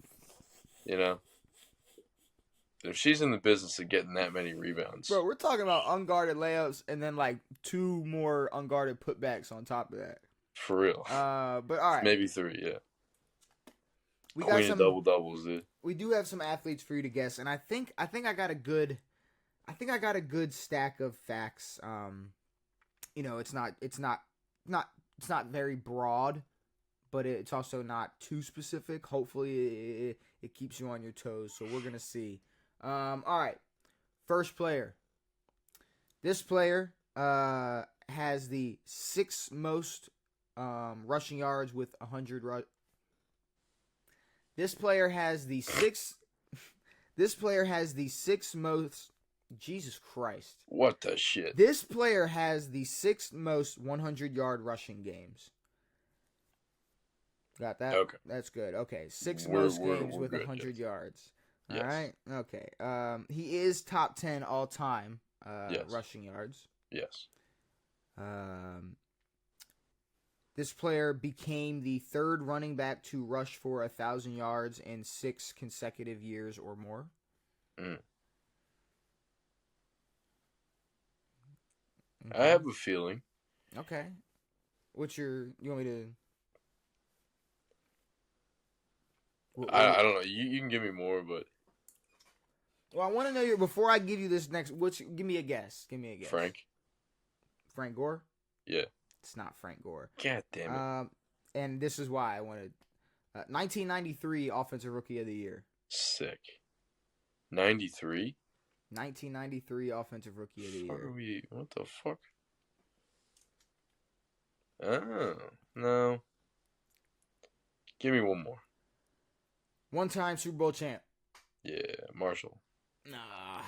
You know, if she's in the business of getting that many rebounds, Bro, we're talking about unguarded layups and then like 2 more unguarded putbacks on top of that. for real. But all right. Maybe 3, yeah. We got Queen of some double doubles, dude. we do have some athletes for you to guess, and I think I got a good stack of facts. It's not very broad, but it's also not too specific. Hopefully, it keeps you on your toes. So we're gonna see. All right, first player. This player has the 6th most rushing yards with 100. This player has the 6th. This player has the 6th most. Jesus Christ. What the shit? This player has the 6th most 100-yard rushing games. Got that? Okay. That's good. Okay. 6th most games with 100 yes. yards. Yes. All right. Okay. He is top 10 all time yes. rushing yards. Yes. This player became the 3rd running back to rush for 1,000 yards in 6 consecutive years or more. Mm. Okay. I have a feeling. Okay. You want me to? I don't know. You can give me more, but. Well, I want to know before I give you this next. Give me a guess. Give me a guess. Frank Gore? Yeah. It's not Frank Gore. God damn it. And this is why I wanted. 1993 Offensive Rookie of the Year. Sick. 93? 1993 Offensive Rookie of the Year. What the fuck? Oh, no. Give me one more. 1-time Super Bowl champ. Yeah, Marshall. Nah.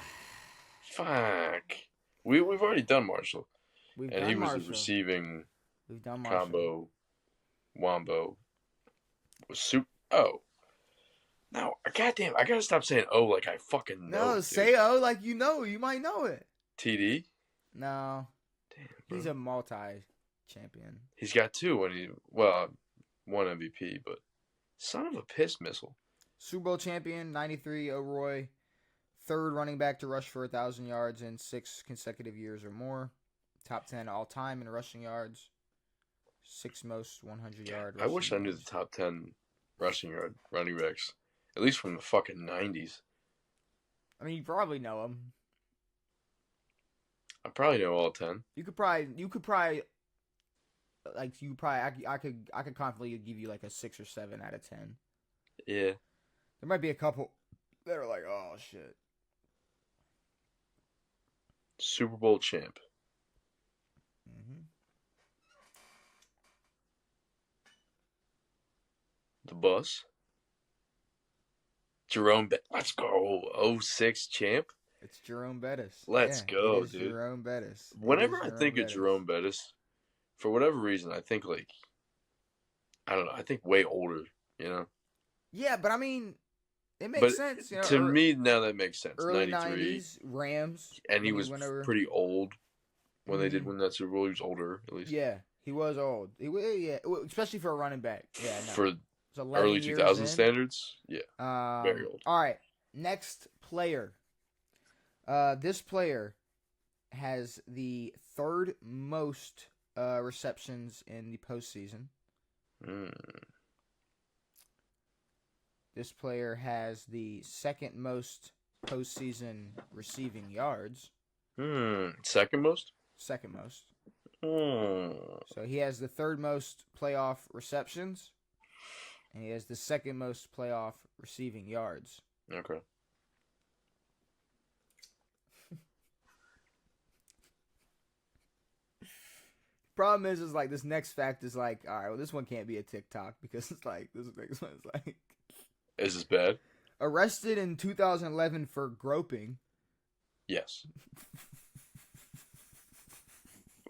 Fuck. We've already done Marshall. He was the receiving combo. Wombo. Was super. Oh. No, goddamn, I gotta stop saying oh like I fucking know. No, say oh like you know. You might know it. TD? No. Damn, bro. He's a multi-champion. He's got 2 one MVP, but son of a piss missile. Super Bowl champion, 93 O'Roy. 3rd running back to rush for 1,000 yards in 6 consecutive years or more. Top 10 all time in rushing yards. 6th most 100-yard. I wish I knew the top 10 rushing yard running backs, at least from the fucking 90s. I mean, you probably know them. I probably know all 10. You could probably, I could confidently give you like a 6 or 7 out of 10. Yeah. There might be a couple that are like, oh shit. Super Bowl champ. Mm-hmm. The bus. Jerome Bettis. Let's go. 06 champ. It's Jerome Bettis. Let's go, dude. Jerome Bettis. Whenever I think of Jerome Bettis, for whatever reason, I think I don't know. I think way older, you know? Yeah, but I mean, it makes sense. You know, to me, now that makes sense. Early 93. 90s, Rams. And he was pretty old when they did win that Super Bowl. He was older, at least. Yeah, he was old. Especially for a running back. Yeah, no. For early 2000 standards, yeah. Very old. All right, next player. This player has the 3rd most receptions in the postseason. This player has the 2nd most postseason receiving yards. Second most? 2nd most. So he has the 3rd most playoff receptions, and he has the 2nd most playoff receiving yards. Okay. Problem is like this next fact is like, all right, well, this one can't be a TikTok because it's like this next one is like. Is this bad? Arrested in 2011 for groping. Yes.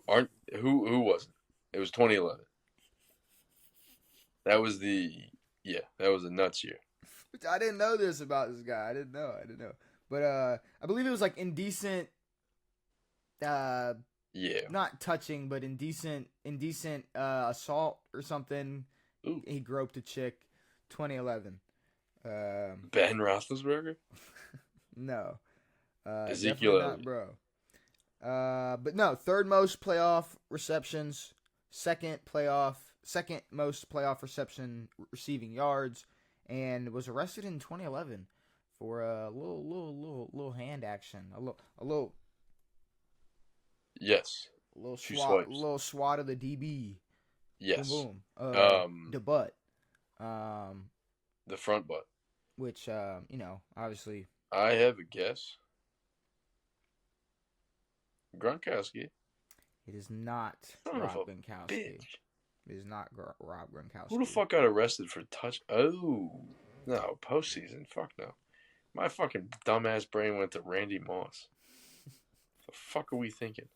Who wasn't? It was 2011. That was that was a nuts year. I didn't know this about this guy. I didn't know. But I believe it was like indecent. Uh, Yeah. not touching, but indecent assault or something. Ooh. He groped a chick. 2011. Ben Roethlisberger? No. Ezekiel Definitely not, Elliott. bro. But no, third most playoff receptions, second most playoff receiving yards, and was arrested in 2011 for a little hand action, a little Yes. Two swipes. little swat of the DB. Yes. Boom boom. Um, The butt. The front butt. Which obviously. I have a guess. Gronkowski. It is not Son Rob of a Gronkowski. bitch. It is not Rob Gronkowski. Who the fuck got arrested for touch? Oh. No, postseason. Fuck no. My fucking dumbass brain went to Randy Moss. The fuck are we thinking?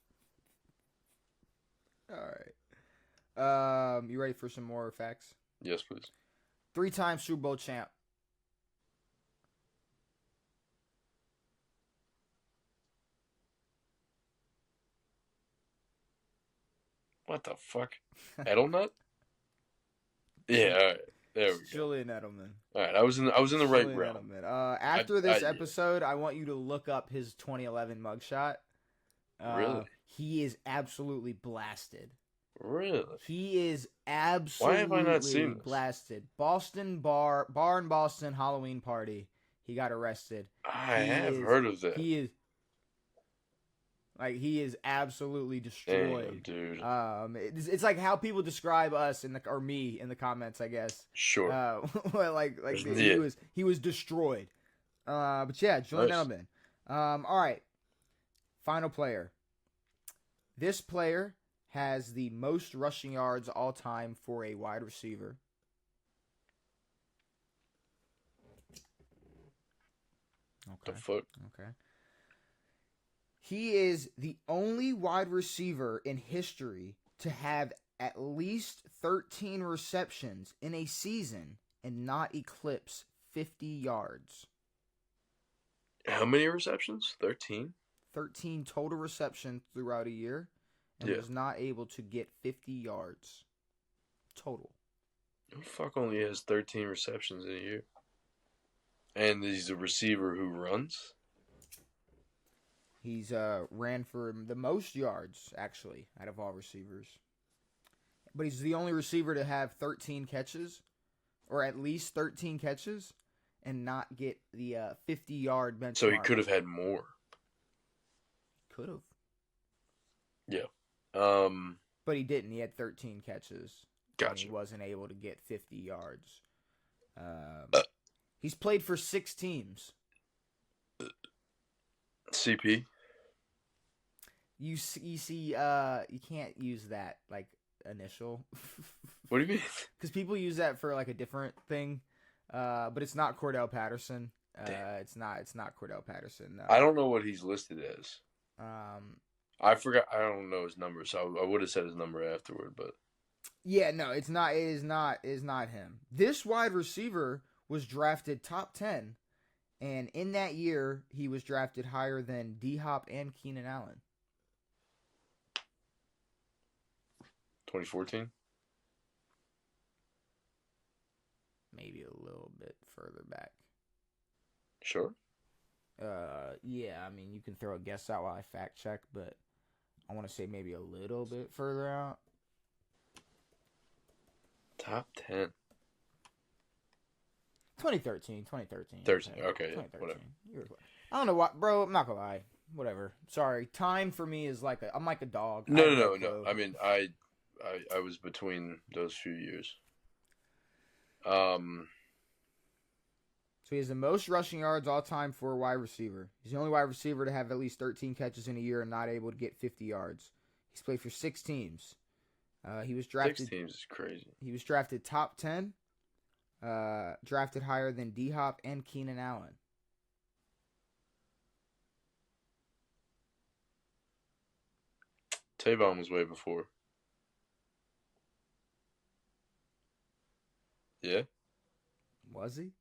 All right. You ready for some more facts? Yes, please. 3-time Super Bowl champ. What the fuck? Edelnut? Yeah, all right. There we go. Julian Edelman. All right, I was in the right Julian realm. Edelman. After this episode, I want you to look up his 2011 mugshot. Really? He is absolutely blasted. Really? He is absolutely Why have I not seen this? blasted. Boston bar in Boston Halloween party. He got arrested. I have heard of that. He is absolutely destroyed. Damn, dude. It's like how people describe us or me in the comments, I guess. Sure. He was destroyed. But yeah, Julian Edelman. All right. Final player. This player has the most rushing yards all time for a wide receiver. Okay. The fuck? Okay. He is the only wide receiver in history to have at least 13 receptions in a season and not eclipse 50 yards. How many receptions? 13? 13 total receptions throughout a year and was not able to get 50 yards total. Who the fuck only has 13 receptions in a year? And he's a receiver who runs? He's ran for the most yards, actually, out of all receivers. But he's the only receiver to have 13 catches, or at least 13 catches, and not get the 50-yard benchmark. So he could have had more. Could have. Yeah. But he didn't. He had 13 catches. Gotcha. He wasn't able to get 50 yards. He's played for 6 teams. CP? You see, you can't use that, like, initial. What do you mean? Because people use that for, like, a different thing. But it's not Cordell Patterson. It's not Cordell Patterson. No. I don't know what he's listed as. I forgot. I don't know his number, so I would have said his number afterward. But yeah, no, it's not. It is not him. This wide receiver was drafted top 10, and in that year he was drafted higher than D-Hop and Keenan Allen. 2014. Maybe a little bit further back. Sure. Yeah, I mean, you can throw a guess out while I fact check, but I want to say maybe a little bit further out. Top 10. 2013. 13. Okay, yeah, whatever. I don't know what, bro. I'm not gonna lie. Whatever. Sorry. Time for me is like I'm like a dog. No. I mean, I was between those few years. So he has the most rushing yards all time for a wide receiver. He's the only wide receiver to have at least 13 catches in a year and not able to get 50 yards. He's played for 6 teams. He was drafted. 6 teams is crazy. He was drafted top 10. Drafted higher than D-Hop and Keenan Allen. Tavon was way before. Yeah? Was he?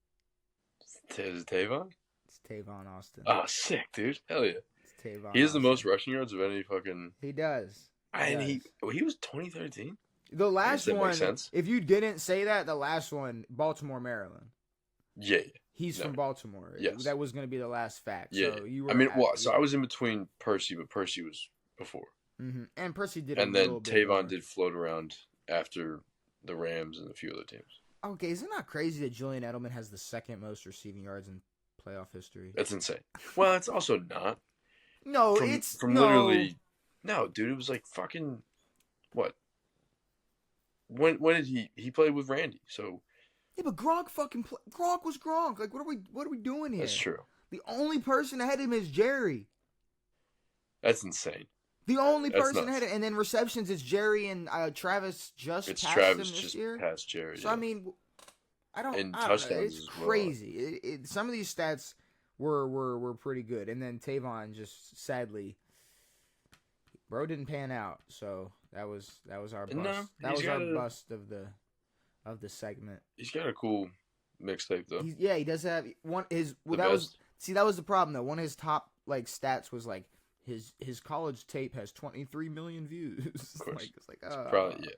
Is it Tavon? It's Tavon Austin. Oh, sick, dude. Hell yeah. It's Tavon He has the Austin. most rushing yards of any fucking. He does. And he was 2013. The last that one, makes sense. if you didn't say that, the last one, Baltimore, Maryland. Yeah. He's from Baltimore. Yes. That was going to be the last fact. Yeah. So you were. So I was in between Percy, but Percy was before. Mm-hmm. And Percy did. And then Tavon did float around after the Rams and a few other teams. Okay, isn't that crazy that Julian Edelman has the second most receiving yards in playoff history? That's insane. Well, it's also not. No, literally. No, dude, it was like fucking what? When did he played with Randy? So yeah, but Gronk Gronk was Gronk. Like, what are we doing here? That's true. The only person ahead of him is Jerry. That's insane. The only person ahead, and then receptions is Jerry and Travis just it's passed Travis him this just year. Passed Jerry. So yeah. I mean, I don't know. Touchdowns It's crazy. Some of these stats were pretty good, and then Tavon just sadly, bro, didn't pan out. So that was our bust. No, that was our bust of the segment. He's got a cool mixtape though. He does have one. That was the problem though. One of his top stats was his college tape has 23 million views. Of course. It's probably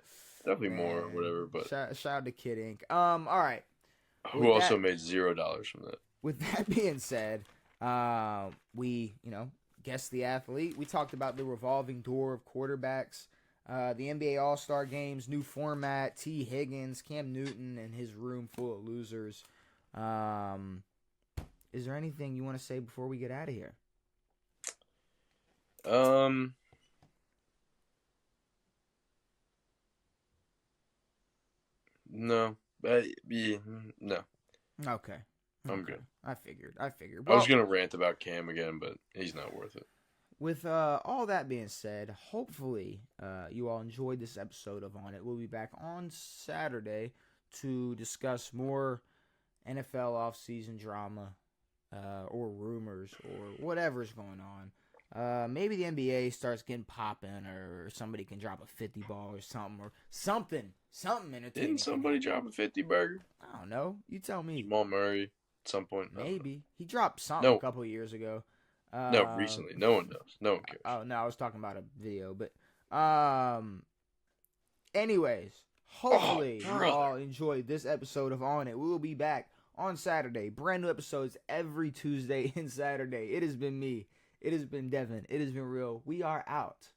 definitely more or whatever. But shout out to Kid Ink. All right. Who also made $0 from that. With that being said, we guessed the athlete. We talked about the revolving door of quarterbacks, the NBA All-Star Games, new format, Tee Higgins, Cam Newton, and his room full of losers. Is there anything you want to say before we get out of here? No. No. Okay. I'm good. I figured. Well, I was gonna rant about Cam again, but he's not worth it. With all that being said, hopefully you all enjoyed this episode of On It. We'll be back on Saturday to discuss more NFL offseason drama or rumors or whatever's going on. Maybe the NBA starts getting popping, or somebody can drop a 50 ball or something entertaining. Didn't somebody drop a 50 burger? I don't know. You tell me. Jamal Murray at some point. Maybe he dropped something a couple of years ago. No, recently. No one knows. No one cares. Oh no, I was talking about a video, but anyways, hopefully you all enjoyed this episode of On It. We will be back on Saturday. Brand new episodes every Tuesday and Saturday. It has been me. It has been Devin. It has been real. We are out.